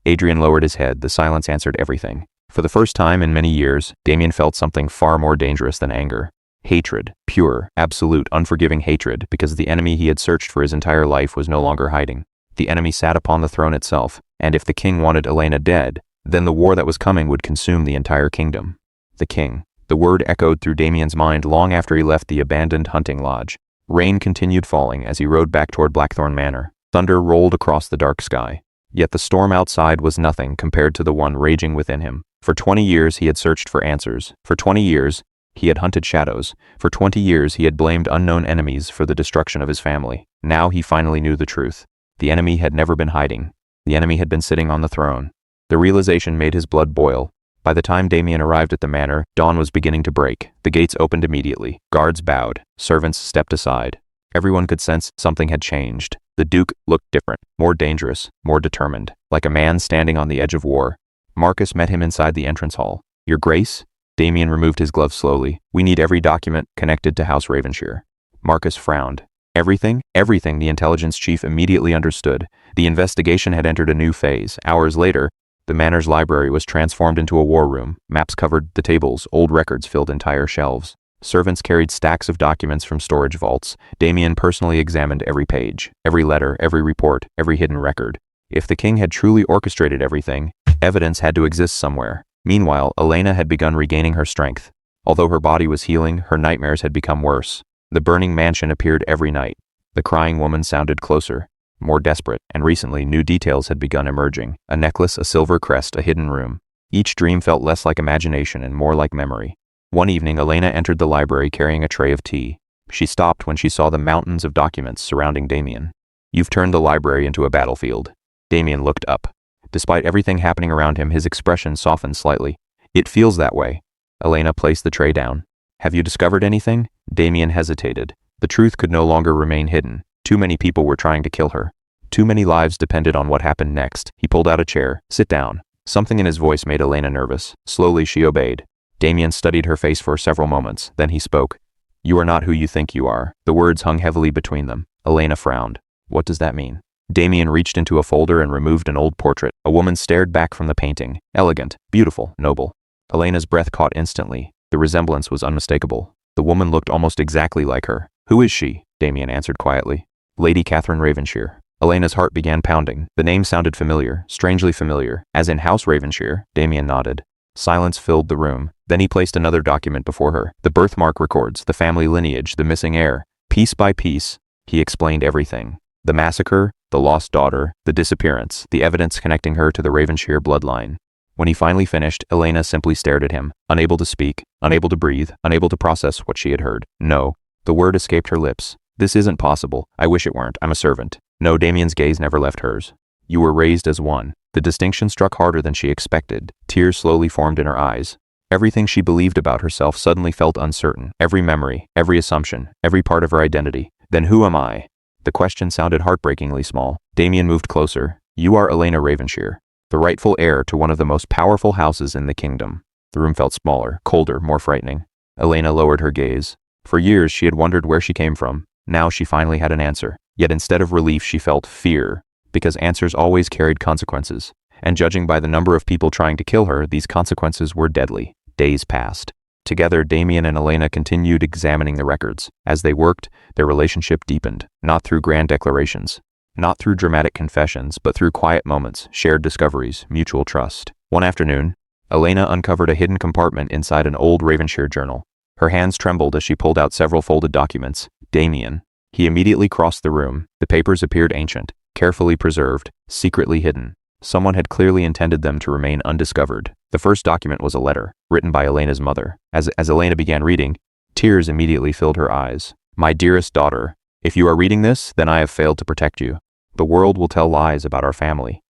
Adrian lowered his head. The silence answered everything. For the first time in many years, Damian felt something far more dangerous than anger. Hatred. Pure, absolute, unforgiving hatred, because the enemy he had searched for his entire life was no longer hiding. The enemy sat upon the throne itself, and if the king wanted Elena dead, then the war that was coming would consume the entire kingdom. The king. The word echoed through Damian's mind long after he left the abandoned hunting lodge. Rain continued falling as he rode back toward Blackthorne Manor. Thunder rolled across the dark sky. Yet the storm outside was nothing compared to the one raging within him. For 20 years he had searched for answers. For 20 years he had hunted shadows. For 20 years he had blamed unknown enemies for the destruction of his family. Now he finally knew the truth. The enemy had never been hiding. The enemy had been sitting on the throne. The realization made his blood boil. By the time Damian arrived at the manor, dawn was beginning to break. The gates opened immediately. Guards bowed. Servants stepped aside. Everyone could sense something had changed. The Duke looked different, more dangerous, more determined, like a man standing on the edge of war. Marcus met him inside the entrance hall. Your Grace? Damian removed his gloves slowly. We need every document connected to House Ravenshire. Marcus frowned. Everything? Everything, the intelligence chief immediately understood. The investigation had entered a new phase. Hours later, the manor's library was transformed into a war room. Maps covered the tables, old records filled entire shelves. Servants carried stacks of documents from storage vaults. Damian personally examined every page, every letter, every report, every hidden record. If the king had truly orchestrated everything, evidence had to exist somewhere. Meanwhile, Elena had begun regaining her strength. Although her body was healing, her nightmares had become worse. The burning mansion appeared every night. The crying woman sounded closer, more desperate, and recently new details had begun emerging. A necklace, a silver crest, a hidden room. Each dream felt less like imagination and more like memory. One evening, Elena entered the library carrying a tray of tea. She stopped when she saw the mountains of documents surrounding Damian. You've turned the library into a battlefield. Damian looked up. Despite everything happening around him, his expression softened slightly. It feels that way. Elena placed the tray down. Have you discovered anything? Damian hesitated. The truth could no longer remain hidden. Too many people were trying to kill her. Too many lives depended on what happened next. He pulled out a chair. Sit down. Something in his voice made Elena nervous. Slowly she obeyed. Damian studied her face for several moments. Then he spoke. You are not who you think you are. The words hung heavily between them. Elena frowned. What does that mean? Damian reached into a folder and removed an old portrait. A woman stared back from the painting. Elegant, beautiful, noble. Elena's breath caught instantly. The resemblance was unmistakable. The woman looked almost exactly like her. Who is she? Damian answered quietly. Lady Catherine Ravenshire. Elena's heart began pounding. The name sounded familiar, strangely familiar. As in House Ravenshire, Damian nodded. Silence filled the room. Then he placed another document before her. The birthmark records, the family lineage, the missing heir. Piece by piece, he explained everything. The massacre, the lost daughter, the disappearance, the evidence connecting her to the Ravenshire bloodline. When he finally finished, Elena simply stared at him, unable to speak, unable to breathe, unable to process what she had heard. No. The word escaped her lips. This isn't possible. I wish it weren't. I'm a servant. No, Damian's gaze never left hers. You were raised as one. The distinction struck harder than she expected. Tears slowly formed in her eyes. Everything she believed about herself suddenly felt uncertain. Every memory, every assumption, every part of her identity. Then who am I? The question sounded heartbreakingly small. Damian moved closer. You are Elena Ravenshire, the rightful heir to one of the most powerful houses in the kingdom. The room felt smaller, colder, more frightening. Elena lowered her gaze. For years she had wondered where she came from. Now she finally had an answer. Yet instead of relief she felt fear, because answers always carried consequences. And judging by the number of people trying to kill her, these consequences were deadly. Days passed. Together, Damian and Elena continued examining the records. As they worked, their relationship deepened, not through grand declarations, not through dramatic confessions, but through quiet moments, shared discoveries, mutual trust. One afternoon, Elena uncovered a hidden compartment inside an old Ravenshire journal. Her hands trembled as she pulled out several folded documents. Damian. He immediately crossed the room. The papers appeared ancient. carefully preserved, secretly hidden. Someone had clearly intended them to remain undiscovered. The first document was a letter, written by Elena's mother. As Elena began reading, tears immediately filled her eyes. "My dearest daughter, if you are reading this, then I have failed to protect you. The world will tell lies about our family.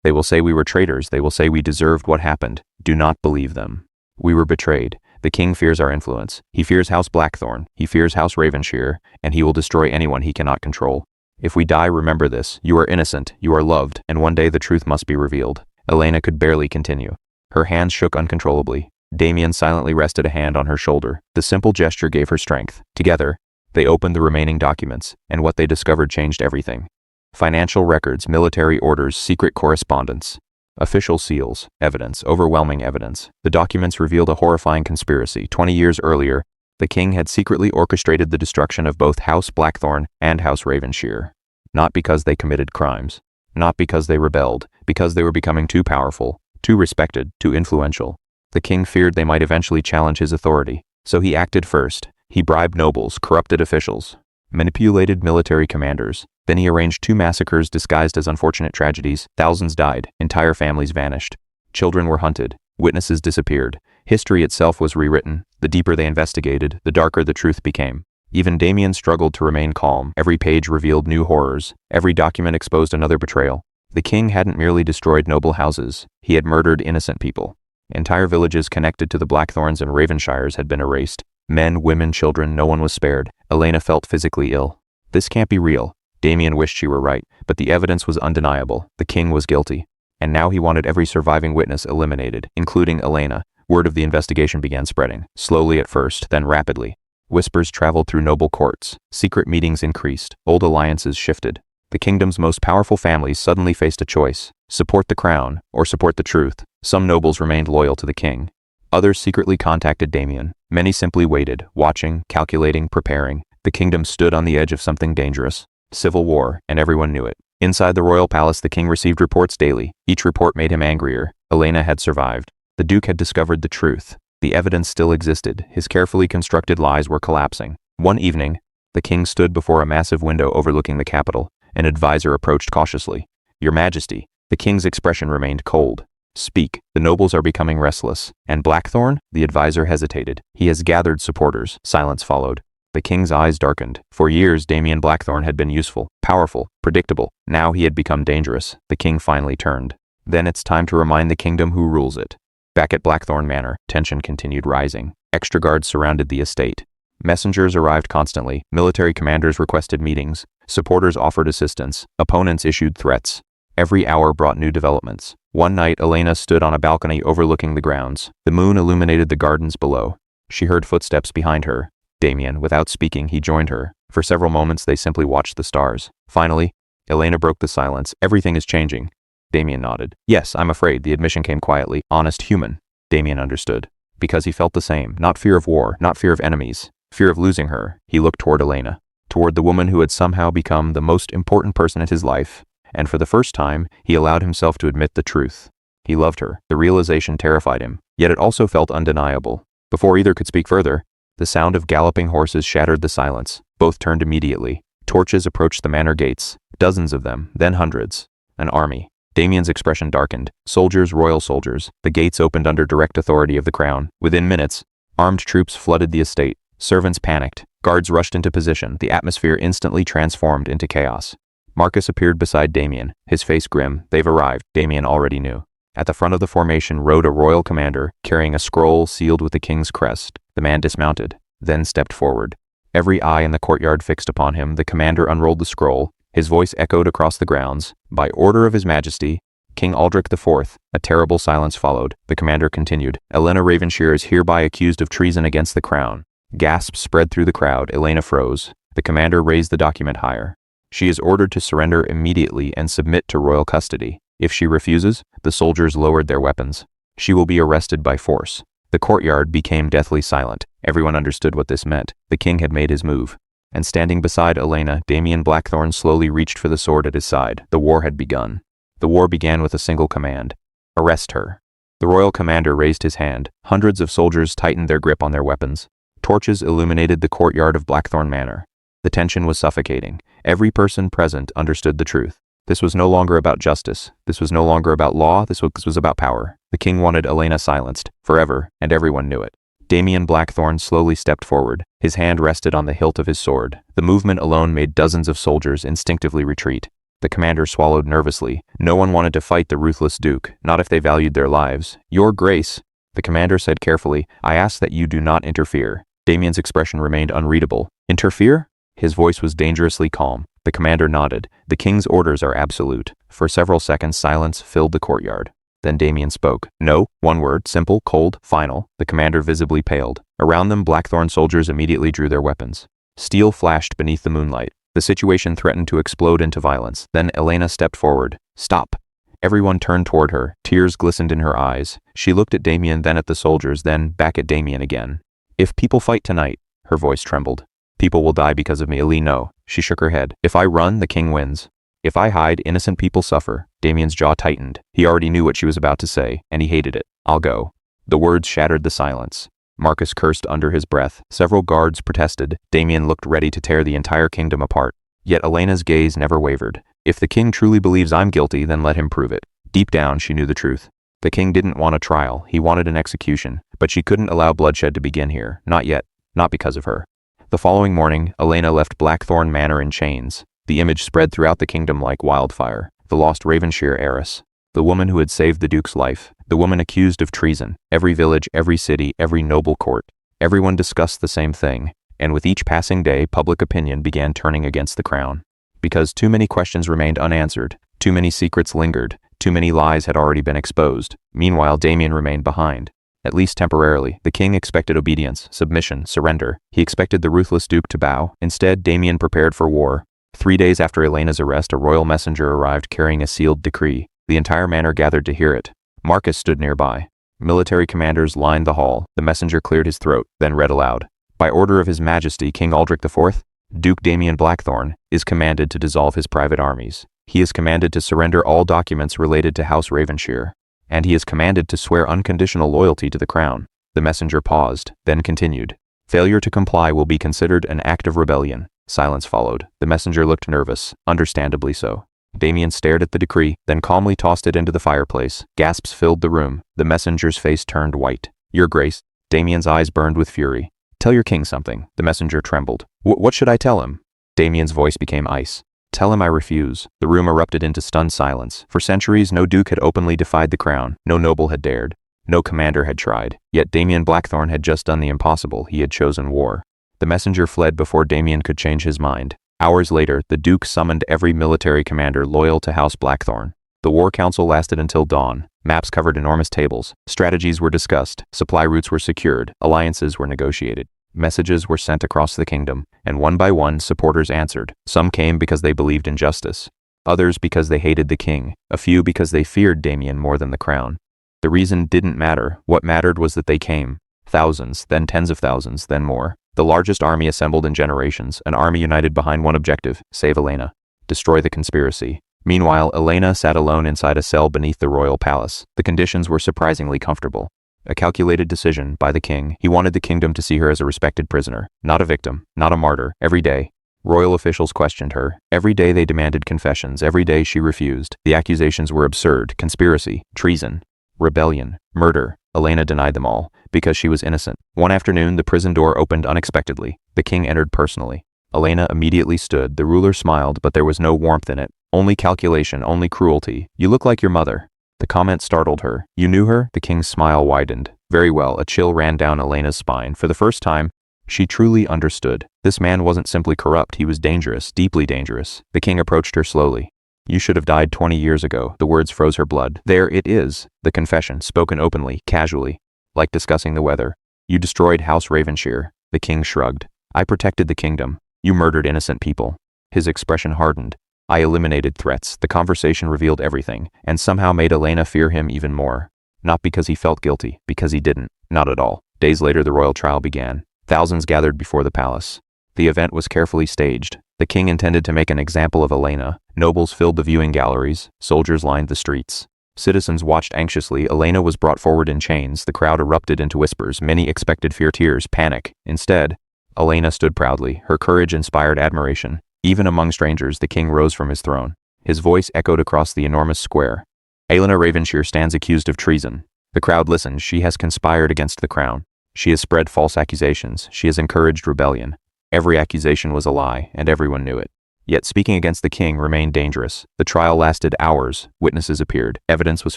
They will say we were traitors. They will say we deserved what happened. Do not believe them. We were betrayed. The king fears our influence. He fears House Blackthorne. He fears House Ravenshire, and he will destroy anyone he cannot control. If we die, remember this. You are innocent. You are loved, and one day the truth must be revealed." Elena could barely continue. Her hands shook uncontrollably. Damian silently rested a hand on her shoulder. The simple gesture gave her strength. Together, they opened the remaining documents, and what they discovered changed everything. Financial records, military orders, secret correspondence, official seals, evidence, overwhelming evidence. The documents revealed a horrifying conspiracy. 20 years earlier, the king had secretly orchestrated the destruction of both House Blackthorne and House Ravenshire. Not because they committed crimes, not because they rebelled, because they were becoming too powerful, too respected, too influential. The king feared they might eventually challenge his authority, so he acted first. He bribed nobles, corrupted officials, manipulated military commanders. Then he arranged 2 massacres disguised as unfortunate tragedies. Thousands died, entire families vanished. Children were hunted, witnesses disappeared. History itself was rewritten. The deeper they investigated, the darker the truth became. Even Damian struggled to remain calm. Every page revealed new horrors. Every document exposed another betrayal. The king hadn't merely destroyed noble houses. He had murdered innocent people. Entire villages connected to the Blackthornes and Ravenshires had been erased. Men, women, children, no one was spared. Elena felt physically ill. This can't be real. Damian wished she were right, but the evidence was undeniable. The king was guilty. And now he wanted every surviving witness eliminated, including Elena. Word of the investigation began spreading, slowly at first, then rapidly. Whispers traveled through noble courts. Secret meetings increased. Old alliances shifted. The kingdom's most powerful families suddenly faced a choice: support the crown, or support the truth. Some nobles remained loyal to the king. Others secretly contacted Damian. Many simply waited, watching, calculating, preparing. The kingdom stood on the edge of something dangerous. Civil war, and everyone knew it. Inside the royal palace, the king received reports daily. Each report made him angrier. Elena had survived. The duke had discovered the truth. The evidence still existed. His carefully constructed lies were collapsing. One evening, the king stood before a massive window overlooking the capital. An advisor approached cautiously. "Your Majesty." The king's expression remained cold. "Speak. The nobles are becoming restless." "And Blackthorne?" The advisor hesitated. "He has gathered supporters." Silence followed. The king's eyes darkened. For years, Damian Blackthorne had been useful, powerful, predictable. Now he had become dangerous. The king finally turned. "Then it's time to remind the kingdom who rules it." Back at Blackthorne Manor, tension continued rising. Extra guards surrounded the estate. Messengers arrived constantly. Military commanders requested meetings. Supporters offered assistance. Opponents issued threats. Every hour brought new developments. One night, Elena stood on a balcony overlooking the grounds. The moon illuminated the gardens below. She heard footsteps behind her. Damian, without speaking, he joined her. For several moments, they simply watched the stars. Finally, Elena broke the silence. "Everything is changing." Damian nodded. "Yes, I'm afraid." The admission came quietly. "Honest human." Damian understood. Because he felt the same. Not fear of war, not fear of enemies. Fear of losing her. He looked toward Elena. Toward the woman who had somehow become the most important person in his life. And for the first time, he allowed himself to admit the truth. He loved her. The realization terrified him. Yet it also felt undeniable. Before either could speak further, the sound of galloping horses shattered the silence. Both turned immediately. Torches approached the manor gates. Dozens of them, then hundreds. An army. Damian's expression darkened. Soldiers, royal soldiers. The gates opened under direct authority of the crown. Within minutes, armed troops flooded the estate. Servants panicked. Guards rushed into position. The atmosphere instantly transformed into chaos. Marcus appeared beside Damian, his face grim. "They've arrived," Damian already knew. At the front of the formation rode a royal commander, carrying a scroll sealed with the king's crest. The man dismounted, then stepped forward. Every eye in the courtyard fixed upon him. The commander unrolled the scroll. His voice echoed across the grounds. "By order of His Majesty, King Aldrich IV." A terrible silence followed. The commander continued. "Elena Ravenshire is hereby accused of treason against the crown." Gasps spread through the crowd. Elena froze. The commander raised the document higher. "She is ordered to surrender immediately and submit to royal custody. If she refuses," the soldiers lowered their weapons, "she will be arrested by force." The courtyard became deathly silent. Everyone understood what this meant. The king had made his move. And standing beside Elena, Damian Blackthorne slowly reached for the sword at his side. The war had begun. The war began with a single command: arrest her. The royal commander raised his hand. Hundreds of soldiers tightened their grip on their weapons. Torches illuminated the courtyard of Blackthorne Manor. The tension was suffocating. Every person present understood the truth. This was no longer about justice. This was no longer about law. This was about power. The king wanted Elena silenced, forever, and everyone knew it. Damian Blackthorne slowly stepped forward. His hand rested on the hilt of his sword. The movement alone made dozens of soldiers instinctively retreat. The commander swallowed nervously. No one wanted to fight the Ruthless Duke, not if they valued their lives. "Your Grace," the commander said carefully, "I ask that you do not interfere." Damian's expression remained unreadable. "Interfere?" His voice was dangerously calm. The commander nodded. "The king's orders are absolute." For several seconds silence filled the courtyard. Then Damian spoke. "No," one word, simple, cold, final. The commander visibly paled. Around them, Blackthorne soldiers immediately drew their weapons. Steel flashed beneath the moonlight. The situation threatened to explode into violence. Then Elena stepped forward. "Stop." Everyone turned toward her. Tears glistened in her eyes. She looked at Damian, then at the soldiers, then back at Damian again. "If people fight tonight," her voice trembled, "people will die because of me." Elena, no. She shook her head. "If I run, the king wins. If I hide, innocent people suffer." Damian's jaw tightened. He already knew what she was about to say, and he hated it. "I'll go." The words shattered the silence. Marcus cursed under his breath. Several guards protested. Damian looked ready to tear the entire kingdom apart. Yet Elena's gaze never wavered. "If the king truly believes I'm guilty, then let him prove it." Deep down, she knew the truth. The king didn't want a trial. He wanted an execution. But she couldn't allow bloodshed to begin here. Not yet. Not because of her. The following morning, Elena left Blackthorne Manor in chains. The image spread throughout the kingdom like wildfire. The lost Ravenshire heiress. The woman who had saved the duke's life. The woman accused of treason. Every village, every city, every noble court. Everyone discussed the same thing. And with each passing day, public opinion began turning against the crown. Because too many questions remained unanswered. Too many secrets lingered. Too many lies had already been exposed. Meanwhile, Damian remained behind. At least temporarily. The king expected obedience, submission, surrender. He expected the Ruthless Duke to bow. Instead, Damian prepared for war. 3 days after Elena's arrest, a royal messenger arrived carrying a sealed decree. The entire manor gathered to hear it. Marcus stood nearby. Military commanders lined the hall. The messenger cleared his throat, then read aloud. "By order of His Majesty King Aldrich IV, Duke Damian Blackthorne is commanded to dissolve his private armies. He is commanded to surrender all documents related to House Ravenshire. And he is commanded to swear unconditional loyalty to the crown." The messenger paused, then continued. "Failure to comply will be considered an act of rebellion." Silence followed. The messenger looked nervous, understandably so. Damian stared at the decree, then calmly tossed it into the fireplace. Gasps filled the room. The messenger's face turned white. "Your Grace." Damian's eyes burned with fury. "Tell your king something." The messenger trembled. What should I tell him?" Damian's voice became ice. "Tell him I refuse." The room erupted into stunned silence. For centuries, no duke had openly defied the crown. No noble had dared. No commander had tried. Yet Damian Blackthorne had just done the impossible. He had chosen war. The messenger fled before Damian could change his mind. Hours later, the duke summoned every military commander loyal to House Blackthorne. The war council lasted until dawn. Maps covered enormous tables. Strategies were discussed. Supply routes were secured. Alliances were negotiated. Messages were sent across the kingdom, and one by one, supporters answered. Some came because they believed in justice. Others because they hated the king. A few because they feared Damian more than the crown. The reason didn't matter. What mattered was that they came. Thousands, then tens of thousands, then more. The largest army assembled in generations, an army united behind one objective: save Elena. Destroy the conspiracy. Meanwhile, Elena sat alone inside a cell beneath the royal palace. The conditions were surprisingly comfortable. A calculated decision by the king. He wanted the kingdom to see her as a respected prisoner, not a victim, not a martyr. Every day, royal officials questioned her. Every day they demanded confessions. Every day she refused. The accusations were absurd: conspiracy, treason, rebellion, murder. Elena denied them all, because she was innocent. One afternoon, the prison door opened unexpectedly. The king entered personally. Elena immediately stood. The ruler smiled, but there was no warmth in it. Only calculation, only cruelty. "You look like your mother." The comment startled her. "You knew her?" The king's smile widened. Very well. A chill ran down Elena's spine. For the first time, she truly understood. This man wasn't simply corrupt. He was dangerous, deeply dangerous. The king approached her slowly. "You should have died 20 years ago." The words froze her blood. "There it is." The confession, spoken openly, casually, like discussing the weather. "You destroyed House Ravenshire." The king shrugged. "I protected the kingdom. You murdered innocent people." His expression hardened. "I eliminated threats." The conversation revealed everything, and somehow made Elena fear him even more. Not because he felt guilty, because he didn't. Not at all. Days later, the royal trial began. Thousands gathered before the palace. The event was carefully staged. The king intended to make an example of Elena. Nobles filled the viewing galleries. Soldiers lined the streets. Citizens watched anxiously. Elena was brought forward in chains. The crowd erupted into whispers. Many expected fear, tears, panic. Instead, Elena stood proudly. Her courage inspired admiration. Even among strangers, the king rose from his throne. His voice echoed across the enormous square. Elena Ravenshire stands accused of treason. The crowd listens. She has conspired against the crown. She has spread false accusations. She has encouraged rebellion. Every accusation was a lie, and everyone knew it. Yet speaking against the king remained dangerous. The trial lasted hours. Witnesses appeared. Evidence was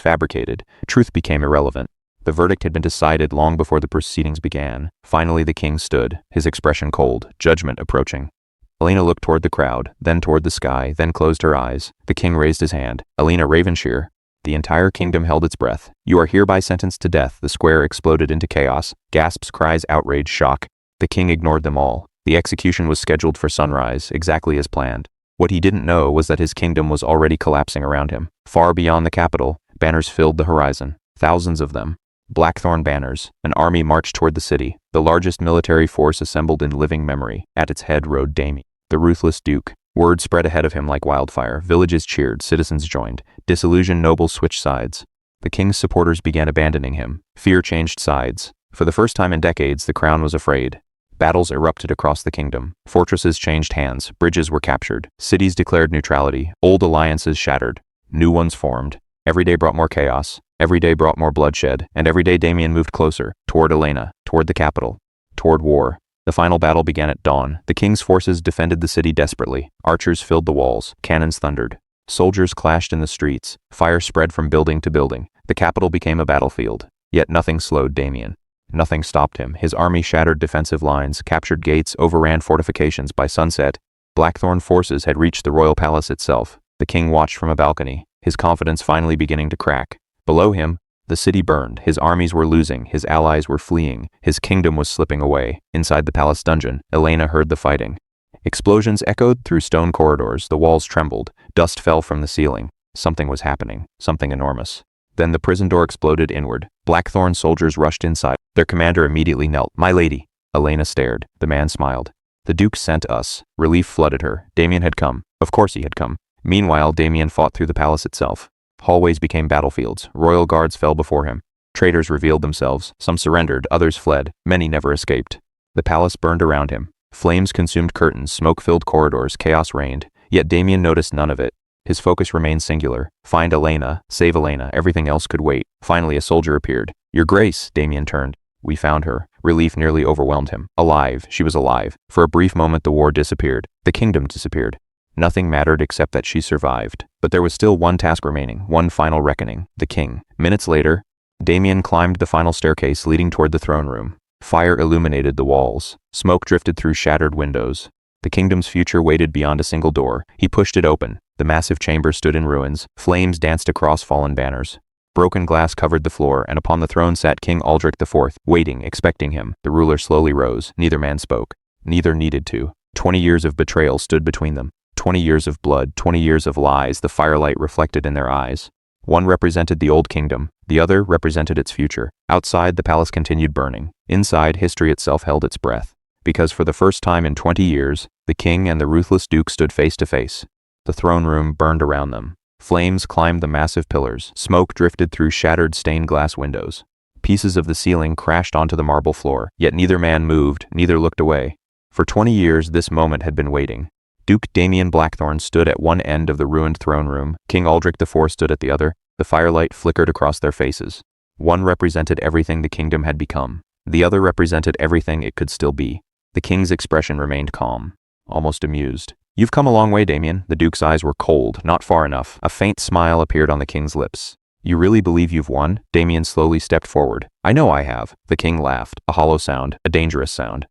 fabricated. Truth became irrelevant. The verdict had been decided long before the proceedings began. Finally the king stood, his expression cold, judgment approaching. Elena looked toward the crowd, then toward the sky, then closed her eyes. The king raised his hand. Elena Ravenshire. The entire kingdom held its breath. You are hereby sentenced to death. The square exploded into chaos. Gasps, cries, outrage, shock. The king ignored them all. The execution was scheduled for sunrise, exactly as planned. What he didn't know was that his kingdom was already collapsing around him. Far beyond the capital, banners filled the horizon. Thousands of them. Blackthorne banners. An army marched toward the city, the largest military force assembled in living memory. At its head rode Damian, the Ruthless Duke. Word spread ahead of him like wildfire. Villages cheered, citizens joined. Disillusioned nobles switched sides. The king's supporters began abandoning him. Fear changed sides. For the first time in decades, the crown was afraid. Battles erupted across the kingdom. Fortresses changed hands. Bridges were captured. Cities declared neutrality. Old alliances shattered. New ones formed. Every day brought more chaos. Every day brought more bloodshed. And every day Damian moved closer. Toward Elena. Toward the capital. Toward war. The final battle began at dawn. The king's forces defended the city desperately. Archers filled the walls. Cannons thundered. Soldiers clashed in the streets. Fire spread from building to building. The capital became a battlefield. Yet nothing slowed Damian. Nothing stopped him. His army shattered defensive lines, captured gates, overran fortifications. By sunset, Blackthorne forces had reached the royal palace itself. The king watched from a balcony, his confidence finally beginning to crack. Below him, the city burned. His armies were losing. His allies were fleeing. His kingdom was slipping away. Inside the palace dungeon, Elena heard the fighting. Explosions echoed through stone corridors. The walls trembled. Dust fell from the ceiling. Something was happening. Something enormous. Then the prison door exploded inward. Blackthorne soldiers rushed inside. Their commander immediately knelt. "My lady." Elena stared. The man smiled. "The Duke sent us." Relief flooded her. Damian had come. Of course he had come. Meanwhile, Damian fought through the palace itself. Hallways became battlefields. Royal guards fell before him. Traitors revealed themselves. Some surrendered, others fled. Many never escaped. The palace burned around him. Flames consumed curtains, smoke-filled corridors, chaos reigned. Yet Damian noticed none of it. His focus remained singular. Find Elena, save Elena, everything else could wait. Finally a soldier appeared. "Your Grace," Damian turned. "We found her." Relief nearly overwhelmed him. Alive, she was alive. For a brief moment the war disappeared. The kingdom disappeared. Nothing mattered except that she survived. But there was still one task remaining, one final reckoning. The king. Minutes later, Damian climbed the final staircase leading toward the throne room. Fire illuminated the walls. Smoke drifted through shattered windows. The kingdom's future waited beyond a single door. He pushed it open. The massive chamber stood in ruins. Flames danced across fallen banners. Broken glass covered the floor, and upon the throne sat King Aldrich IV, waiting, expecting him. The ruler slowly rose. Neither man spoke. Neither needed to. 20 years of betrayal stood between them. 20 years of blood, 20 years of lies, the firelight reflected in their eyes. One represented the old kingdom, the other represented its future. Outside, the palace continued burning. Inside, history itself held its breath. Because for the first time in 20 years, the king and the Ruthless Duke stood face to face. The throne room burned around them. Flames climbed the massive pillars. Smoke drifted through shattered stained glass windows. Pieces of the ceiling crashed onto the marble floor. Yet neither man moved, neither looked away. For 20 years, this moment had been waiting. Duke Damian Blackthorne stood at one end of the ruined throne room. King Aldrich IV stood at the other. The firelight flickered across their faces. One represented everything the kingdom had become. The other represented everything it could still be. The king's expression remained calm, almost amused. "You've come a long way, Damian." The duke's eyes were cold, not far enough. A faint smile appeared on the king's lips. "You really believe you've won?" Damian slowly stepped forward. "I know I have." The king laughed, a hollow sound, a dangerous sound.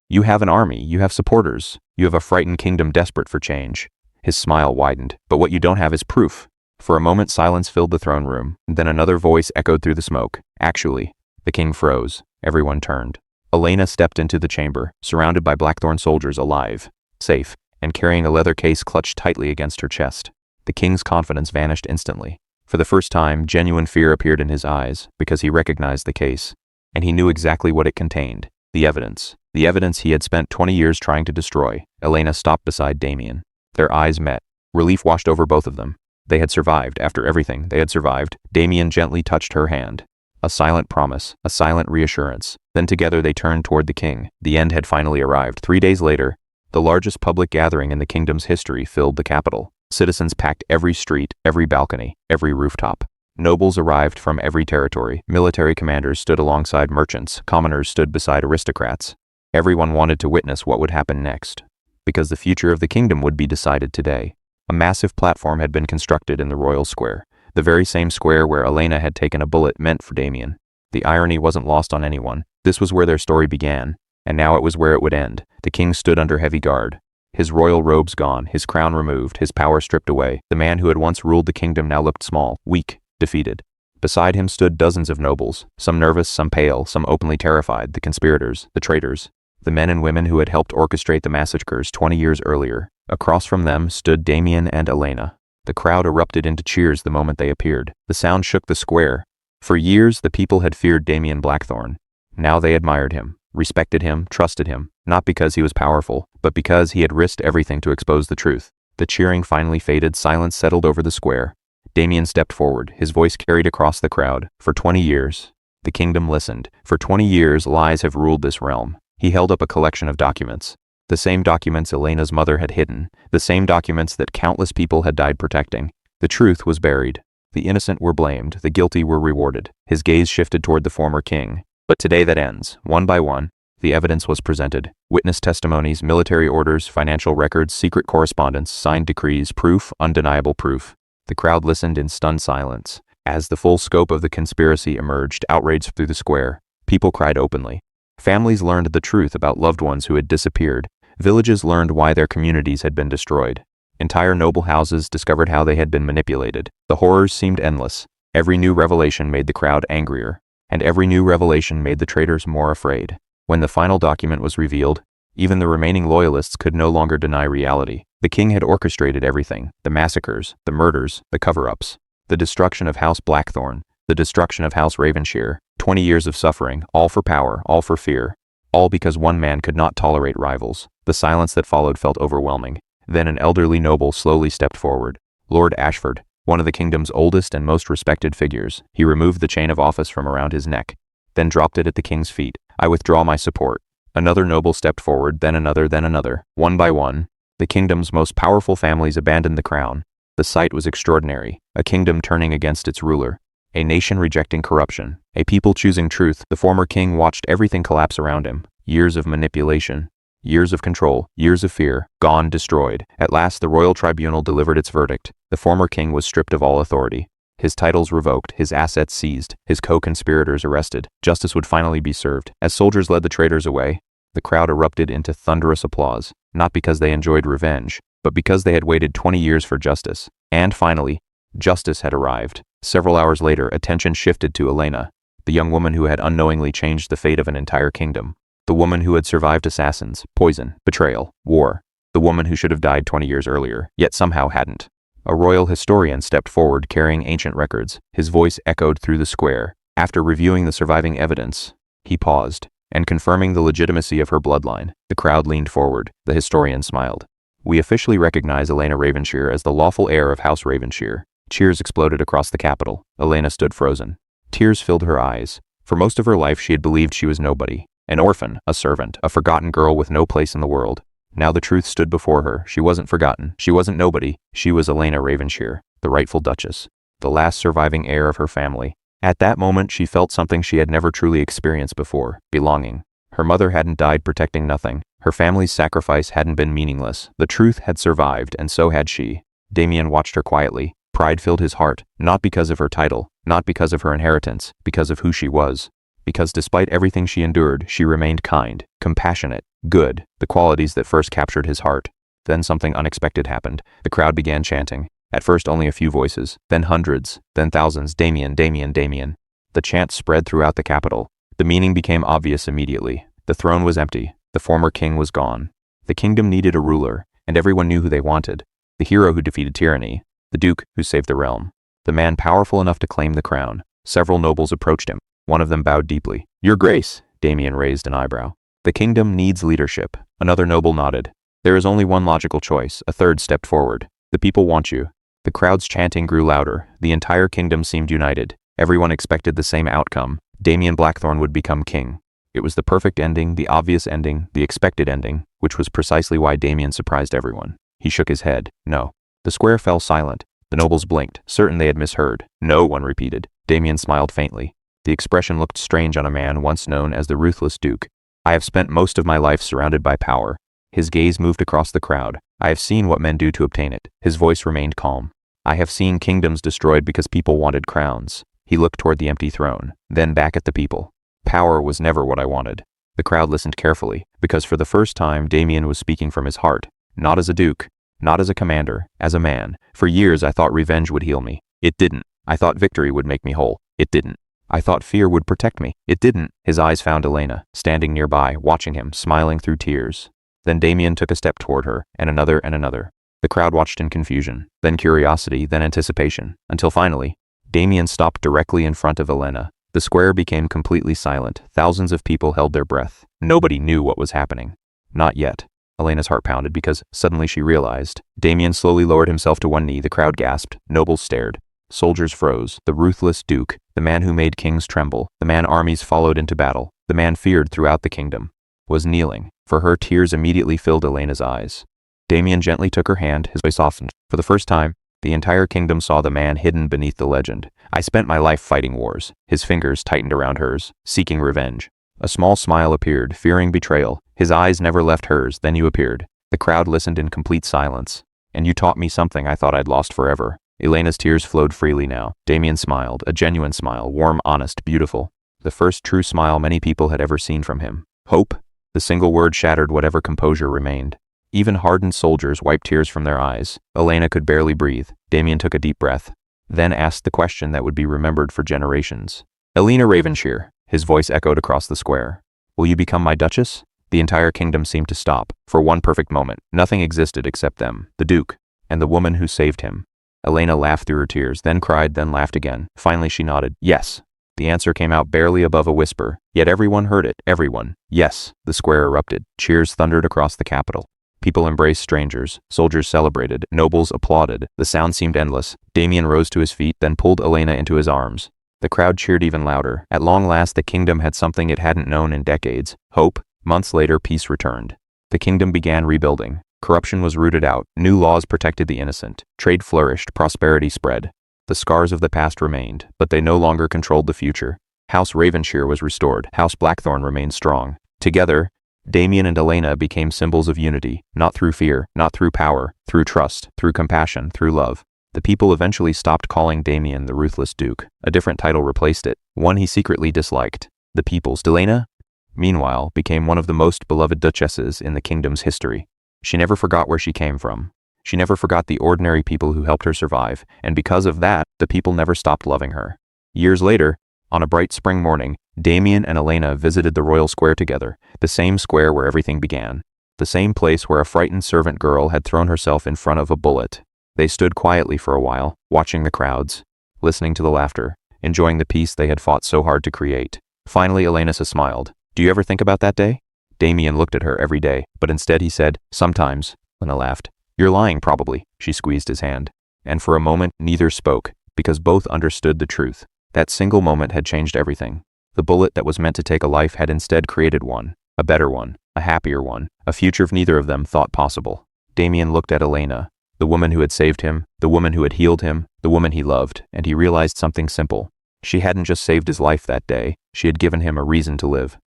"You have an army, you have supporters. You have a frightened kingdom desperate for change." His smile widened. "But what you don't have is proof." For a moment silence filled the throne room. Then another voice echoed through the smoke. "Actually." The king froze. Everyone turned. Elena stepped into the chamber, surrounded by Blackthorne soldiers, alive, safe, and carrying a leather case clutched tightly against her chest. The king's confidence vanished instantly. For the first time, genuine fear appeared in his eyes, because he recognized the case. And he knew exactly what it contained. The evidence. The evidence he had spent 20 years trying to destroy. Elena stopped beside Damian. Their eyes met. Relief washed over both of them. They had survived. After everything, they had survived. Damian gently touched her hand. A silent promise, a silent reassurance. Then together they turned toward the king. The end had finally arrived. 3 days later, the largest public gathering in the kingdom's history filled the capital. Citizens packed every street, every balcony, every rooftop. Nobles arrived from every territory. Military commanders stood alongside merchants. Commoners stood beside aristocrats. Everyone wanted to witness what would happen next, because the future of the kingdom would be decided today. A massive platform had been constructed in the royal square, the very same square where Elena had taken a bullet meant for Damian. The irony wasn't lost on anyone. This was where their story began, and now it was where it would end. The king stood under heavy guard. His royal robes gone, his crown removed, his power stripped away. The man who had once ruled the kingdom now looked small, weak, defeated. Beside him stood dozens of nobles, some nervous, some pale, some openly terrified, the conspirators, the traitors, the men and women who had helped orchestrate the massacres 20 years earlier. Across from them stood Damian and Elena. The crowd erupted into cheers the moment they appeared. The sound shook the square. For years, the people had feared Damian Blackthorne. Now they admired him, respected him, trusted him, not because he was powerful, but because he had risked everything to expose the truth. The cheering finally faded, silence settled over the square. Damian stepped forward, his voice carried across the crowd. For 20 years, the kingdom listened. For 20 years, lies have ruled this realm. He held up a collection of documents. The same documents Elena's mother had hidden, the same documents that countless people had died protecting. The truth was buried. The innocent were blamed, the guilty were rewarded. His gaze shifted toward the former king. But today that ends. One by one, the evidence was presented. Witness testimonies, military orders, financial records, secret correspondence, signed decrees, proof, undeniable proof. The crowd listened in stunned silence. As the full scope of the conspiracy emerged, outrage through the square. People cried openly. Families learned the truth about loved ones who had disappeared. Villages learned why their communities had been destroyed. Entire noble houses discovered how they had been manipulated. The horrors seemed endless. Every new revelation made the crowd angrier, and every new revelation made the traitors more afraid. When the final document was revealed, even the remaining loyalists could no longer deny reality. The king had orchestrated everything: the massacres, the murders, the cover-ups, the destruction of House Blackthorne, the destruction of House Ravenshire. 20 years of suffering, all for power, all for fear, all because one man could not tolerate rivals. The silence that followed felt overwhelming. Then an elderly noble slowly stepped forward. Lord Ashford, one of the kingdom's oldest and most respected figures. He removed the chain of office from around his neck, then dropped it at the king's feet. "I withdraw my support." Another noble stepped forward, then another, then another. One by one, the kingdom's most powerful families abandoned the crown. The sight was extraordinary. A kingdom turning against its ruler. A nation rejecting corruption. A people choosing truth. The former king watched everything collapse around him. Years of manipulation. Years of control. Years of fear. Gone, destroyed. At last the royal tribunal delivered its verdict. The former king was stripped of all authority. His titles revoked, his assets seized, his co-conspirators arrested. Justice would finally be served. As soldiers led the traitors away, the crowd erupted into thunderous applause, not because they enjoyed revenge, but because they had waited 20 years for justice. And finally, justice had arrived. Several hours later, attention shifted to Elena, the young woman who had unknowingly changed the fate of an entire kingdom. The woman who had survived assassins, poison, betrayal, war. The woman who should have died 20 years earlier, yet somehow hadn't. A royal historian stepped forward carrying ancient records. His voice echoed through the square. After reviewing the surviving evidence, he paused, and confirming the legitimacy of her bloodline. The crowd leaned forward. The historian smiled. "We officially recognize Elena Ravenshire as the lawful heir of House Ravenshire." Cheers exploded across the capital. Elena stood frozen. Tears filled her eyes. For most of her life she had believed she was nobody. An orphan, a servant, a forgotten girl with no place in the world. Now the truth stood before her. She wasn't forgotten. She wasn't nobody. She was Elena Ravenshire, the rightful duchess, the last surviving heir of her family. At that moment she felt something she had never truly experienced before: belonging. Her mother hadn't died protecting nothing. Her family's sacrifice hadn't been meaningless. The truth had survived, and so had she. Damian watched her quietly. Pride filled his heart, not because of her title, not because of her inheritance, because of who she was. Because despite everything she endured, she remained kind, compassionate, good, the qualities that first captured his heart. Then something unexpected happened. The crowd began chanting. At first only a few voices, then hundreds, then thousands. "Damian, Damian, Damian." The chant spread throughout the capital. The meaning became obvious immediately. The throne was empty. The former king was gone. The kingdom needed a ruler, and everyone knew who they wanted. The hero who defeated tyranny. The duke who saved the realm. The man powerful enough to claim the crown. Several nobles approached him. One of them bowed deeply. "Your Grace." Damian raised an eyebrow. "The kingdom needs leadership." Another noble nodded. "There is only one logical choice." A third stepped forward. "The people want you." The crowd's chanting grew louder. The entire kingdom seemed united. Everyone expected the same outcome. Damian Blackthorne would become king. It was the perfect ending, the obvious ending, the expected ending, which was precisely why Damian surprised everyone. He shook his head. "No. The square fell silent. The nobles blinked, certain they had misheard. No one repeated. Damian smiled faintly. The expression looked strange on a man once known as the Ruthless Duke. I have spent most of my life surrounded by power. His gaze moved across the crowd. I have seen what men do to obtain it. His voice remained calm. I have seen kingdoms destroyed because people wanted crowns. He looked toward the empty throne, then back at the people. Power was never what I wanted. The crowd listened carefully, because for the first time Damian was speaking from his heart. Not as a duke, not as a commander, as a man. For years I thought revenge would heal me. It didn't. I thought victory would make me whole. It didn't. I thought fear would protect me. It didn't. His eyes found Elena, standing nearby, watching him, smiling through tears. Then Damian took a step toward her, and another and another. The crowd watched in confusion, then curiosity, then anticipation, until finally, Damian stopped directly in front of Elena. The square became completely silent. Thousands of people held their breath. Nobody knew what was happening. Not yet. Elena's heart pounded because suddenly she realized. Damian slowly lowered himself to one knee. The crowd gasped. Nobles stared. Soldiers froze. The Ruthless Duke, the man who made kings tremble, the man armies followed into battle, the man feared throughout the kingdom, was kneeling. For her, tears immediately filled Elena's eyes. Damian gently took her hand. His voice softened. For the first time, the entire kingdom saw the man hidden beneath the legend. I spent my life fighting wars. His fingers tightened around hers, seeking revenge. A small smile appeared, fearing betrayal. His eyes never left hers. Then you appeared. The crowd listened in complete silence. And you taught me something I thought I'd lost forever. Elena's tears flowed freely now. Damian smiled, a genuine smile, warm, honest, beautiful. The first true smile many people had ever seen from him. Hope? The single word shattered whatever composure remained. Even hardened soldiers wiped tears from their eyes. Elena could barely breathe. Damian took a deep breath, then asked the question that would be remembered for generations. Elena Ravenshire, his voice echoed across the square. Will you become my duchess? The entire kingdom seemed to stop. For one perfect moment, nothing existed except them, the Duke, and the woman who saved him. Elena laughed through her tears, then cried, then laughed again. Finally she nodded. Yes. The answer came out barely above a whisper, yet everyone heard it. Everyone. Yes. The square erupted. Cheers thundered across the capital. People embraced strangers. Soldiers celebrated. Nobles applauded. The sound seemed endless. Damian rose to his feet, then pulled Elena into his arms. The crowd cheered even louder. At long last the kingdom had something it hadn't known in decades. Hope. Months later peace returned. The kingdom began rebuilding. Corruption was rooted out. New laws protected the innocent. Trade flourished. Prosperity spread. The scars of the past remained, but they no longer controlled the future. House Ravenshire was restored. House Blackthorne remained strong. Together, Damian and Elena became symbols of unity, not through fear, not through power, through trust, through compassion, through love. The people eventually stopped calling Damian the Ruthless Duke. A different title replaced it, one he secretly disliked. The People's Elena, meanwhile, became one of the most beloved duchesses in the kingdom's history. She never forgot where she came from. She never forgot the ordinary people who helped her survive, and because of that, the people never stopped loving her. Years later, on a bright spring morning, Damian and Elena visited the royal square together, the same square where everything began, the same place where a frightened servant girl had thrown herself in front of a bullet. They stood quietly for a while, watching the crowds, listening to the laughter, enjoying the peace they had fought so hard to create. Finally, Elena smiled. Do you ever think about that day? Damian looked at her every day, but instead he said, sometimes. Elena laughed. You're lying, probably. She squeezed his hand. And for a moment, neither spoke, because both understood the truth. That single moment had changed everything. The bullet that was meant to take a life had instead created one, a better one, a happier one, a future neither of them thought possible. Damian looked at Elena, the woman who had saved him, the woman who had healed him, the woman he loved, and he realized something simple. She hadn't just saved his life that day, she had given him a reason to live.